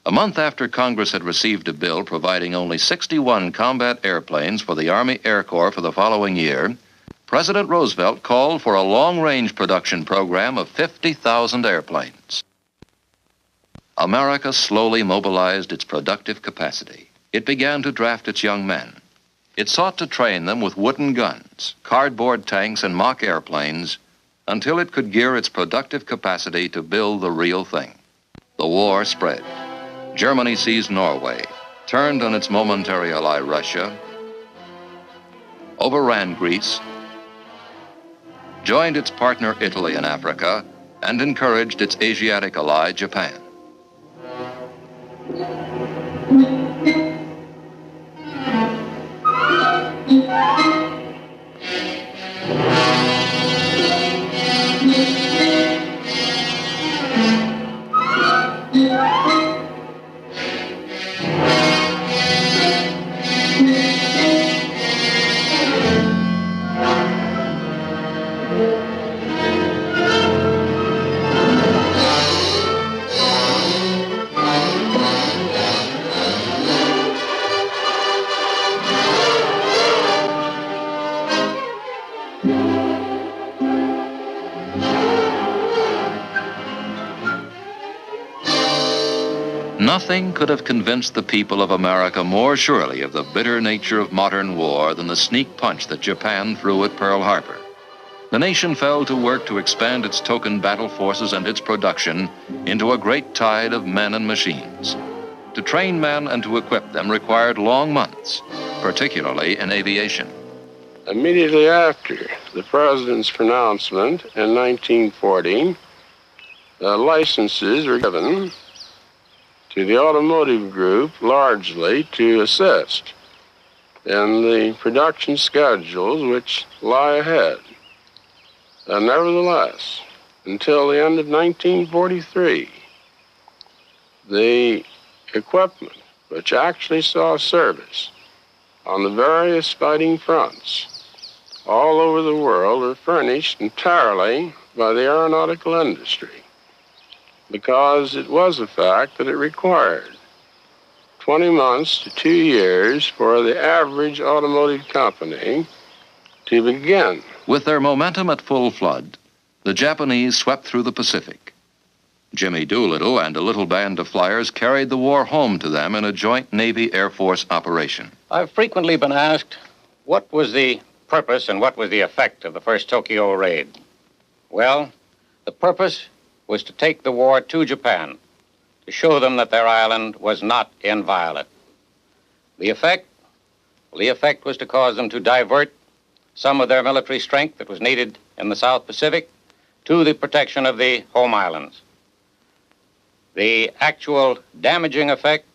A month after Congress had received a bill providing only 61 combat airplanes for the Army Air Corps for the following year, President Roosevelt called for a long-range production program of 50,000 airplanes. America slowly mobilized its productive capacity. It began to draft its young men. It sought to train them with wooden guns, cardboard tanks, and mock airplanes until it could gear its productive capacity to build the real thing. The war spread. Germany seized Norway, turned on its momentary ally Russia, overran Greece, joined its partner Italy in Africa, and encouraged its Asiatic ally Japan. Nothing could have convinced the people of America more surely of the bitter nature of modern war than the sneak punch that Japan threw at Pearl Harbor. The nation fell to work to expand its token battle forces and its production into a great tide of men and machines. To train men and to equip them required long months, particularly in aviation. Immediately after the President's pronouncement in 1940, licenses were given to the automotive group largely to assist in the production schedules which lie ahead. Nevertheless, until the end of 1943, the equipment which actually saw service on the various fighting fronts all over the world were furnished entirely by the aeronautical industry, because it was a fact that it required 20 months to 2 years for the average automotive company to begin. With their momentum at full flood, the Japanese swept through the Pacific. Jimmy Doolittle and a little band of flyers carried the war home to them in a joint Navy-Air Force operation. I've frequently been asked, what was the purpose and what was the effect of the first Tokyo raid? Well, the purpose was to take the war to Japan, to show them that their island was not inviolate. The effect? Well, the effect was to cause them to divert some of their military strength that was needed in the South Pacific to the protection of the home islands. The actual damaging effect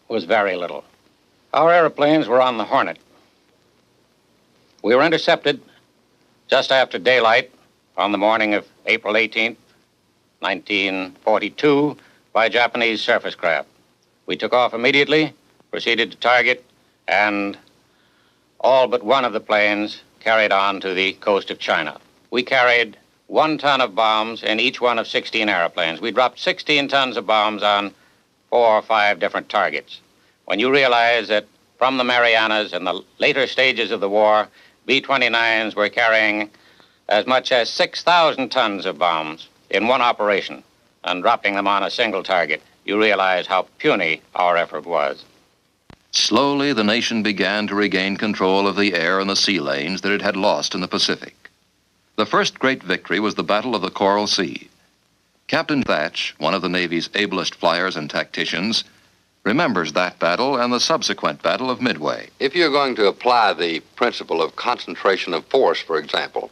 was very little. Our airplanes were on the Hornet. We were intercepted just after daylight on the morning of April 18th, 1942, by Japanese surface craft. We took off immediately, proceeded to target, and all but one of the planes carried on to the coast of China. We carried 1 ton of bombs in each one of 16 airplanes. We dropped 16 tons of bombs on 4 or 5 different targets. When you realize that from the Marianas in the later stages of the war, B-29s were carrying as much as 6,000 tons of bombs in one operation and dropping them on a single target, you realize how puny our effort was. Slowly, the nation began to regain control of the air and the sea lanes that it had lost in the Pacific. The first great victory was the Battle of the Coral Sea. Captain Thatch, one of the Navy's ablest flyers and tacticians, remembers that battle and the subsequent Battle of Midway. If you're going to apply the principle of concentration of force, for example,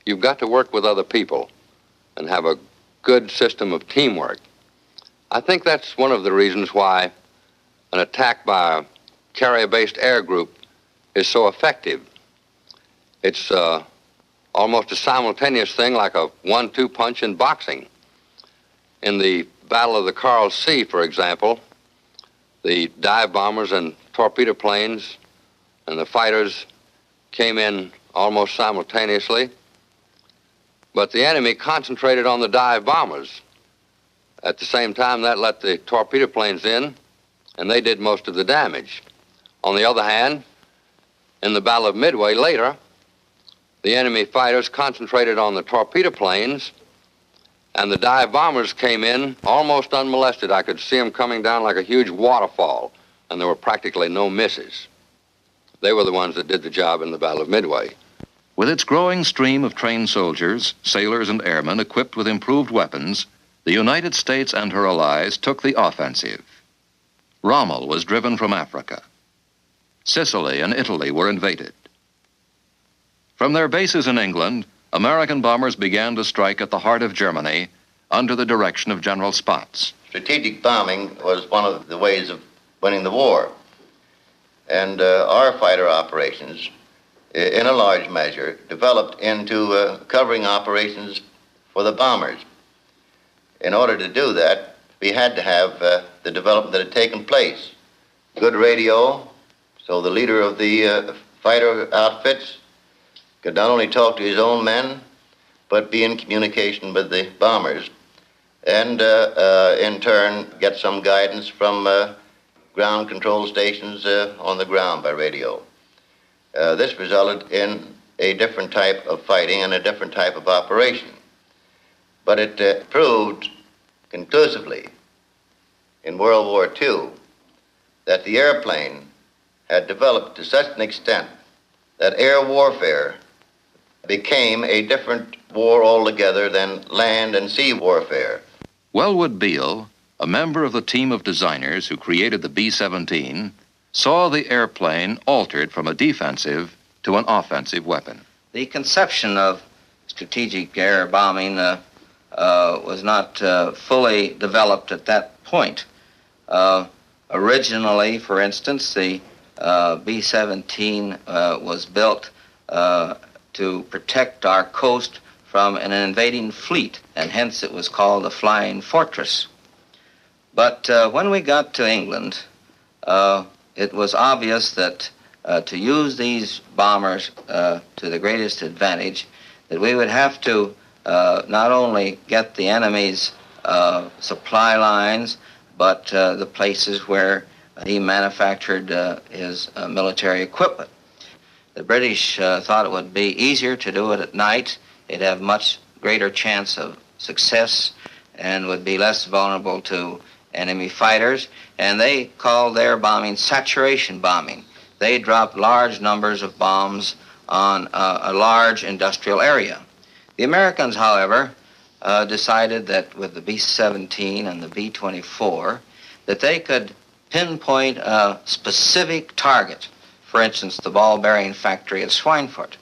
you've got to work with other people and have a good system of teamwork. I think that's one of the reasons why an attack by a carrier-based air group is so effective. It's almost a simultaneous thing, like a 1-2 punch in boxing. In the Battle of the Coral Sea, for example, the dive bombers and torpedo planes and the fighters came in almost simultaneously, but the enemy concentrated on the dive bombers. At the same time, that let the torpedo planes in, and they did most of the damage. On the other hand, in the Battle of Midway later, the enemy fighters concentrated on the torpedo planes, and the dive bombers came in almost unmolested. I could see them coming down like a huge waterfall, and there were practically no misses. They were the ones that did the job in the Battle of Midway. With its growing stream of trained soldiers, sailors, and airmen equipped with improved weapons, the United States and her allies took the offensive. Rommel was driven from Africa. Sicily and Italy were invaded. From their bases in England, American bombers began to strike at the heart of Germany under the direction of General Spaatz. Strategic bombing was one of the ways of winning the war. And our fighter operations, in a large measure, developed into covering operations for the bombers. In order to do that, we had to have the development that had taken place. Good radio, so the leader of the fighter outfits could not only talk to his own men, but be in communication with the bombers, and in turn get some guidance from ground control stations on the ground by radio. This resulted in a different type of fighting and a different type of operation. But it proved conclusively in World War II that the airplane had developed to such an extent that air warfare became a different war altogether than land and sea warfare. Wellwood Beale, a member of the team of designers who created the B-17, saw the airplane altered from a defensive to an offensive weapon. The conception of strategic air bombing was not fully developed at that point. Originally, for instance, the B-17 was built to protect our coast from an invading fleet, and hence it was called the Flying Fortress. But when we got to England, it was obvious that to use these bombers to the greatest advantage, that we would have to not only get the enemy's supply lines, but the places where he manufactured his military equipment. The British thought it would be easier to do it at night. They'd have much greater chance of success and would be less vulnerable to enemy fighters, and they called their bombing saturation bombing. They dropped large numbers of bombs on a large industrial area. The Americans, however, decided that with the B-17 and the B-24, that they could pinpoint a specific target, for instance, the ball bearing factory at Schweinfurt.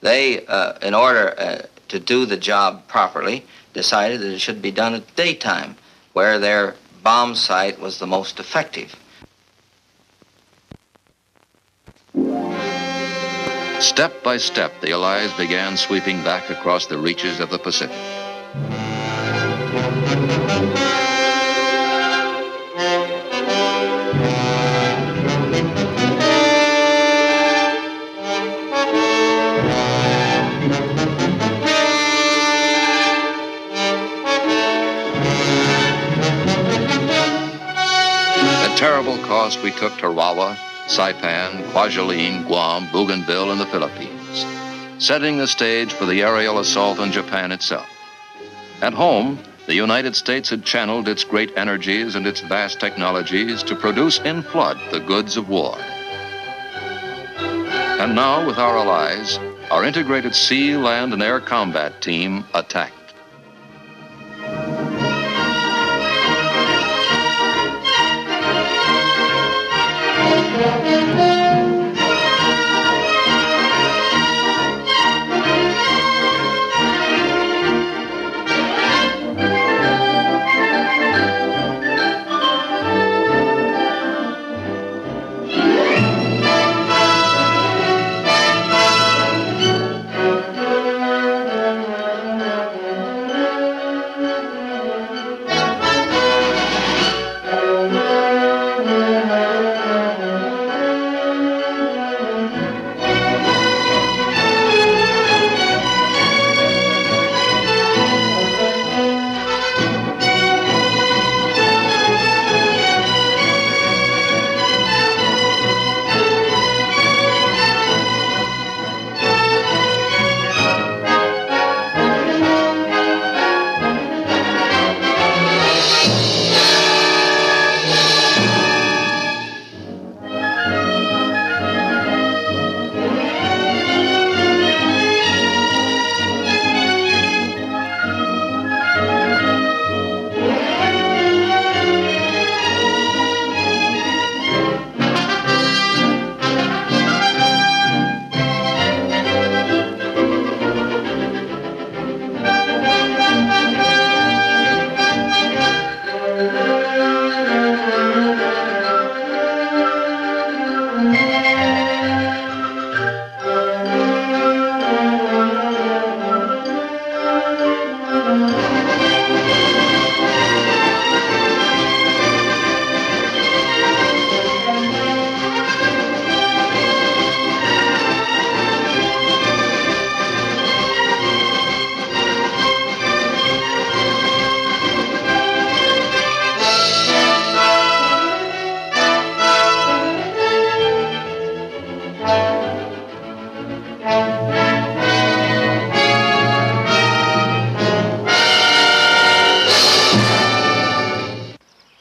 They, in order to do the job properly, decided that it should be done at daytime, where their bomb site was the most effective. Step by step, the Allies began sweeping back across the reaches of the Pacific. At terrible cost, we took Tarawa, Saipan, Kwajalein, Guam, Bougainville, and the Philippines, setting the stage for the aerial assault on Japan itself. At home, the United States had channeled its great energies and its vast technologies to produce in flood the goods of war. And now, with our allies, our integrated sea, land, and air combat team attacked.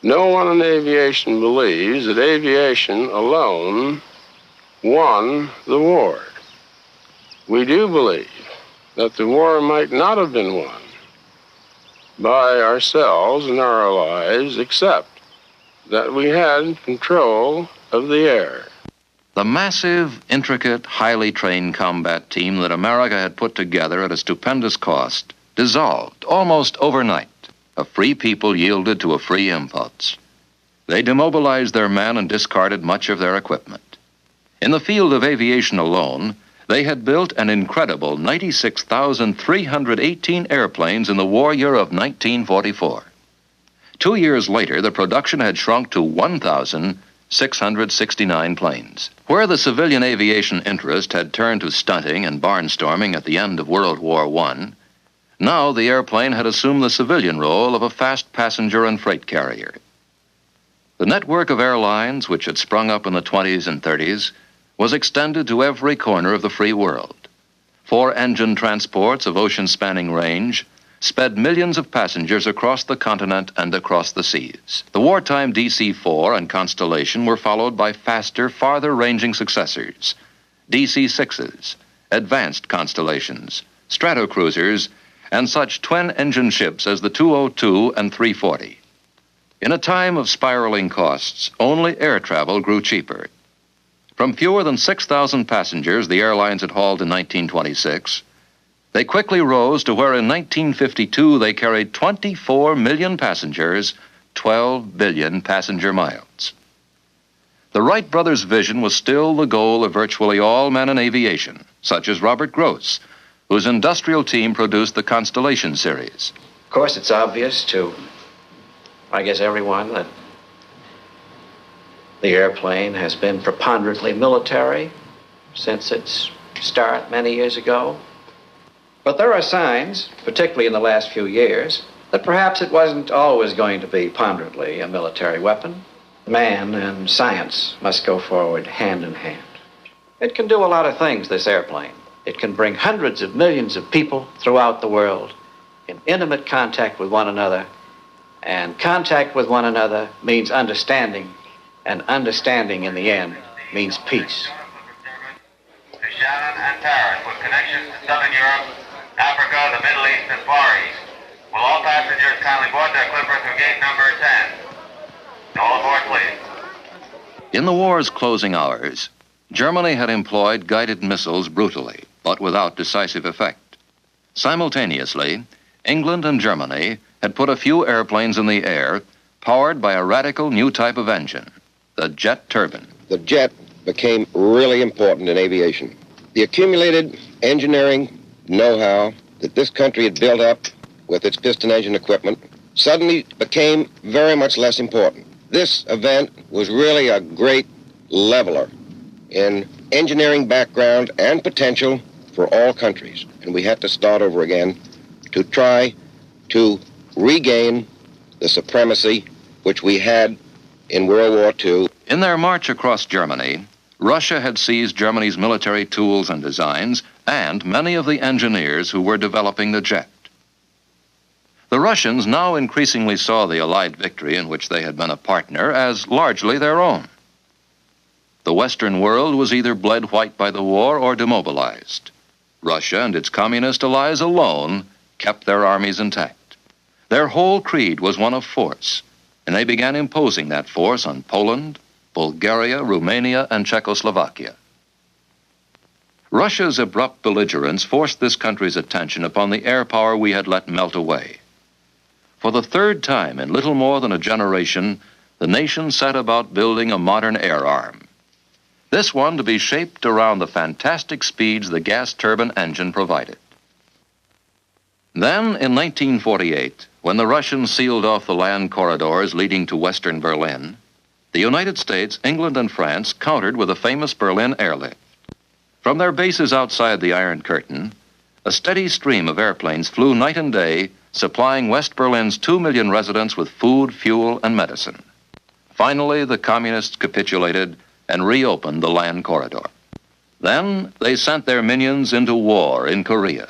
No one in aviation believes that aviation alone won the war. We do believe that the war might not have been won by ourselves and our allies, except that we had control of the air. The massive, intricate, highly trained combat team that America had put together at a stupendous cost dissolved almost overnight. A free people yielded to a free impulse. They demobilized their men and discarded much of their equipment. In the field of aviation alone, they had built an incredible 96,318 airplanes in the war year of 1944. 2 years later, the production had shrunk to 1,669 planes. Where the civilian aviation interest had turned to stunting and barnstorming at the end of World War I, now the airplane had assumed the civilian role of a fast passenger and freight carrier. The network of airlines, which had sprung up in the 20s and 30s, was extended to every corner of the free world. 4-engine transports of ocean-spanning range sped millions of passengers across the continent and across the seas. The wartime DC-4 and Constellation were followed by faster, farther-ranging successors, DC-6s, advanced Constellations, Stratocruisers, and such twin-engine ships as the 202 and 340. In a time of spiraling costs, only air travel grew cheaper. From fewer than 6,000 passengers the airlines had hauled in 1926, they quickly rose to where in 1952 they carried 24 million passengers, 12 billion passenger miles. The Wright Brothers' vision was still the goal of virtually all men in aviation, such as Robert Gross, whose industrial team produced the Constellation series. Of course, it's obvious to, I guess, everyone that the airplane has been preponderantly military since its start many years ago. But there are signs, particularly in the last few years, that perhaps it wasn't always going to be ponderantly a military weapon. Man and science must go forward hand in hand. It can do a lot of things, this airplane. It can bring hundreds of millions of people throughout the world in intimate contact with one another. And contact with one another means understanding, and understanding in the end means peace. To Shannon and Paris with connections to Southern Europe, Africa, the Middle East, and Far East. Will all passengers kindly board their clipper through gate number 10? All aboard, please. In the war's closing hours, Germany had employed guided missiles brutally, but without decisive effect. Simultaneously, England and Germany had put a few airplanes in the air powered by a radical new type of engine, the jet turbine. The jet became really important in aviation. The accumulated engineering know-how that this country had built up with its piston engine equipment suddenly became very much less important. This event was really a great leveler in engineering background and potential for all countries. And we had to start over again to try to regain the supremacy which we had in World War II. In their march across Germany, Russia had seized Germany's military tools and designs and many of the engineers who were developing the jet. The Russians now increasingly saw the Allied victory in which they had been a partner as largely their own. The Western world was either bled white by the war or demobilized. Russia and its communist allies alone kept their armies intact. Their whole creed was one of force, and they began imposing that force on Poland, Bulgaria, Romania, and Czechoslovakia. Russia's abrupt belligerence forced this country's attention upon the air power we had let melt away. For the third time in little more than a generation, the nation set about building a modern air arm. This one to be shaped around the fantastic speeds the gas turbine engine provided. Then, in 1948, when the Russians sealed off the land corridors leading to western Berlin, the United States, England, and France countered with the famous Berlin airlift. From their bases outside the Iron Curtain, a steady stream of airplanes flew night and day, supplying West Berlin's 2 million residents with food, fuel, and medicine. Finally, the communists capitulated and reopened the land corridor. Then they sent their minions into war in Korea.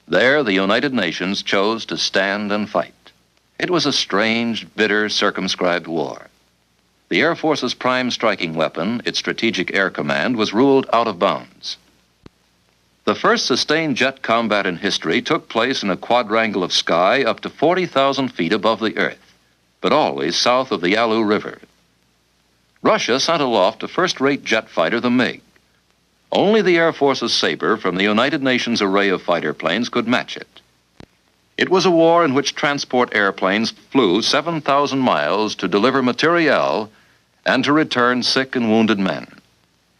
There, the United Nations chose to stand and fight. It was a strange, bitter, circumscribed war. The Air Force's prime striking weapon, its Strategic Air Command, was ruled out of bounds. The first sustained jet combat in history took place in a quadrangle of sky up to 40,000 feet above the Earth, but always south of the Yalu River. Russia sent aloft a first-rate jet fighter, the MiG. Only the Air Force's Sabre from the United Nations array of fighter planes could match it. It was a war in which transport airplanes flew 7,000 miles to deliver materiel and to return sick and wounded men.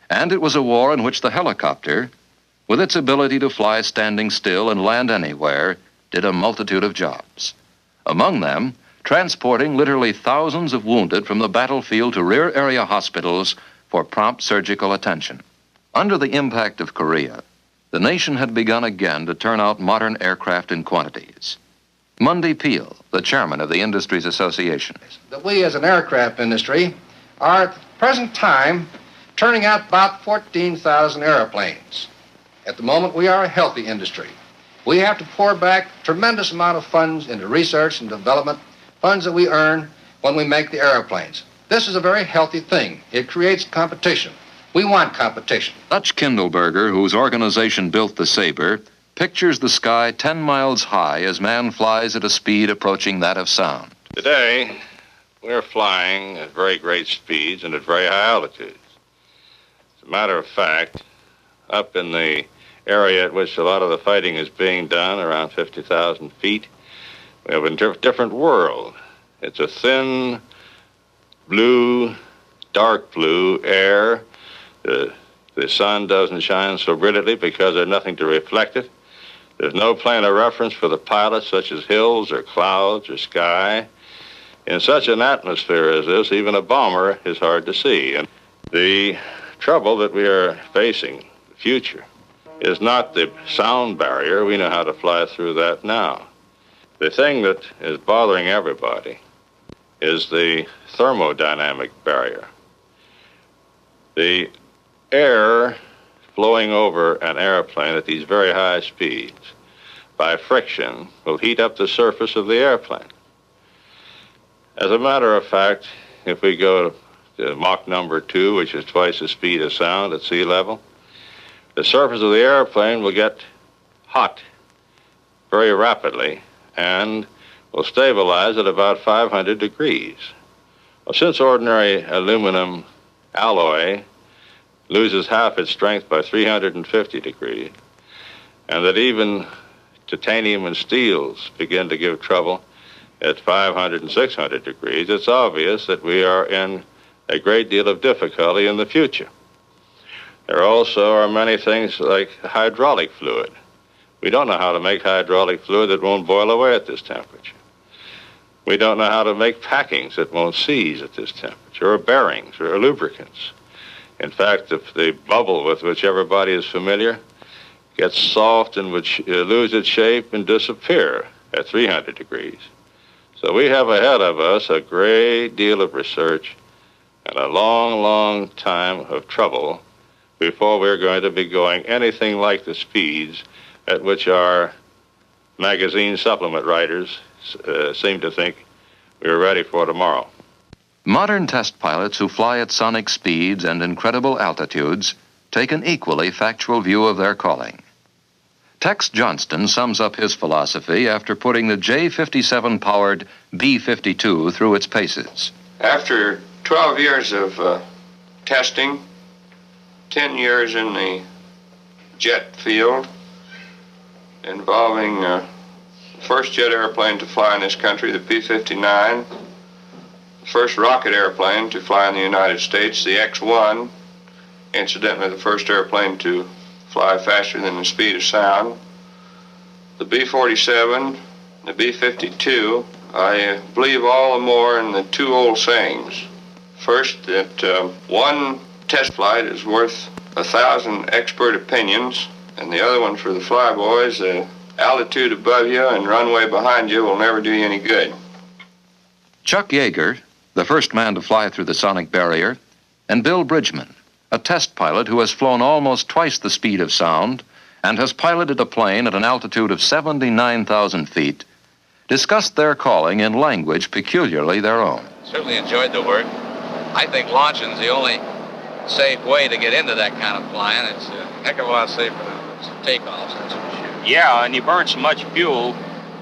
And it was a war in which the helicopter, with its ability to fly standing still and land anywhere, did a multitude of jobs. Among them, transporting literally thousands of wounded from the battlefield to rear area hospitals for prompt surgical attention. Under the impact of Korea, the nation had begun again to turn out modern aircraft in quantities. Mundy Peel, the chairman of the Industries Association. That we as an aircraft industry are at the present time turning out about 14,000 airplanes. At the moment, we are a healthy industry. We have to pour back a tremendous amount of funds into research and development, funds that we earn when we make the airplanes. This is a very healthy thing. It creates competition. We want competition. Dutch Kindleberger, whose organization built the Sabre, pictures the sky 10 miles high as man flies at a speed approaching that of sound. Today, we're flying at very great speeds and at very high altitudes. As a matter of fact, up in the area at which a lot of the fighting is being done, around 50,000 feet, we have a different world. It's a thin blue, dark blue air. The sun doesn't shine so brilliantly because there's nothing to reflect it. There's no plane of reference for the pilot, such as hills or clouds or sky. In such an atmosphere as this, even a bomber is hard to see. And the trouble that we are facing, the future, is not the sound barrier. We know how to fly through that now. The thing that is bothering everybody is the thermodynamic barrier. The air flowing over an airplane at these very high speeds by friction will heat up the surface of the airplane. As a matter of fact, if we go to Mach number 2, which is twice the speed of sound at sea level, the surface of the airplane will get hot very rapidly and will stabilize at about 500 degrees. Well, since ordinary aluminum alloy loses half its strength by 350 degrees, and that even titanium and steels begin to give trouble at 500 and 600 degrees, it's obvious that we are in a great deal of difficulty in the future. There also are many things like hydraulic fluid. We don't know how to make hydraulic fluid that won't boil away at this temperature. We don't know how to make packings that won't seize at this temperature, or bearings, or lubricants. In fact, if the bubble with which everybody is familiar gets soft and would lose its shape and disappear at 300 degrees. So we have ahead of us a great deal of research and a long, long time of trouble before we're going to be going anything like the speeds at which our magazine supplement writers seem to think we're ready for tomorrow. Modern test pilots who fly at sonic speeds and incredible altitudes take an equally factual view of their calling. Tex Johnston sums up his philosophy after putting the J-57-powered B-52 through its paces. After 12 years of testing, 10 years in the jet field, involving the first jet airplane to fly in this country, the P-59, the first rocket airplane to fly in the United States, the X-1, incidentally the first airplane to fly faster than the speed of sound, the B-47, the B-52. I believe all the more in the two old sayings. First, that one test flight is worth 1,000 expert opinions, and the other one for the flyboys, the altitude above you and runway behind you will never do you any good. Chuck Yeager, the first man to fly through the sonic barrier, and Bill Bridgman, a test pilot who has flown almost twice the speed of sound and has piloted a plane at an altitude of 79,000 feet, discussed their calling in language peculiarly their own. Certainly enjoyed the work. I think launching's the only safe way to get into that kind of flying. It's a heck of a lot safer than takeoffs, that's for sure. Yeah, and you burn so much fuel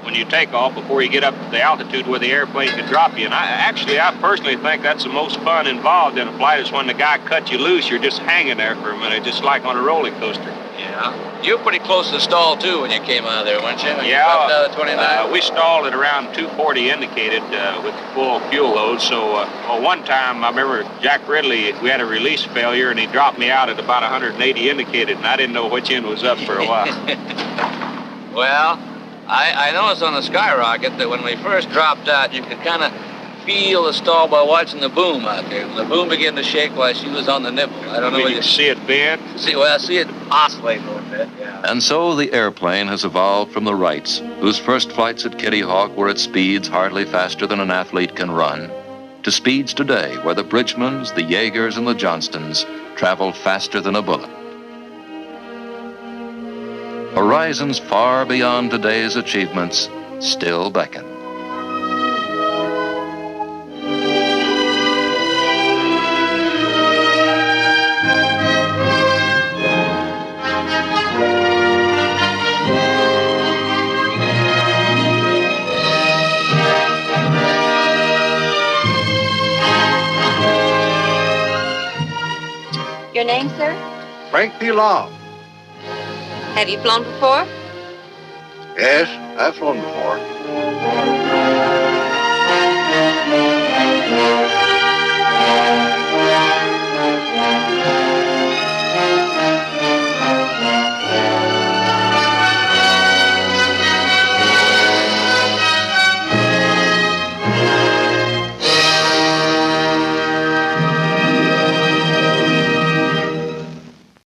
when you take off before you get up to the altitude where the airplane can drop you. And I personally think that's the most fun involved in a flight is when the guy cuts you loose, you're just hanging there for a minute, just like on a roller coaster. Yeah. You were pretty close to the stall, too, when you came out of there, weren't you? When Yeah. You dropped out of 29? We stalled at around 240 indicated with full fuel load. So one time, I remember Jack Ridley, we had a release failure, and he dropped me out at about 180 indicated, and I didn't know which end was up for a while. Well, I noticed on the skyrocket that when we first dropped out, you could kind of feel the stall by watching the boom out there. When the boom began to shake while she was on the nipple. I don't know whether you see it bend? See it oscillate a little bit, yeah. And so the airplane has evolved from the Wrights, whose first flights at Kitty Hawk were at speeds hardly faster than an athlete can run, to speeds today where the Bridgmans, the Jaegers, and the Johnstons travel faster than a bullet. Horizons far beyond today's achievements still beckon. Your name, sir? Frank P. Long. Have you flown before? Yes, I've flown before.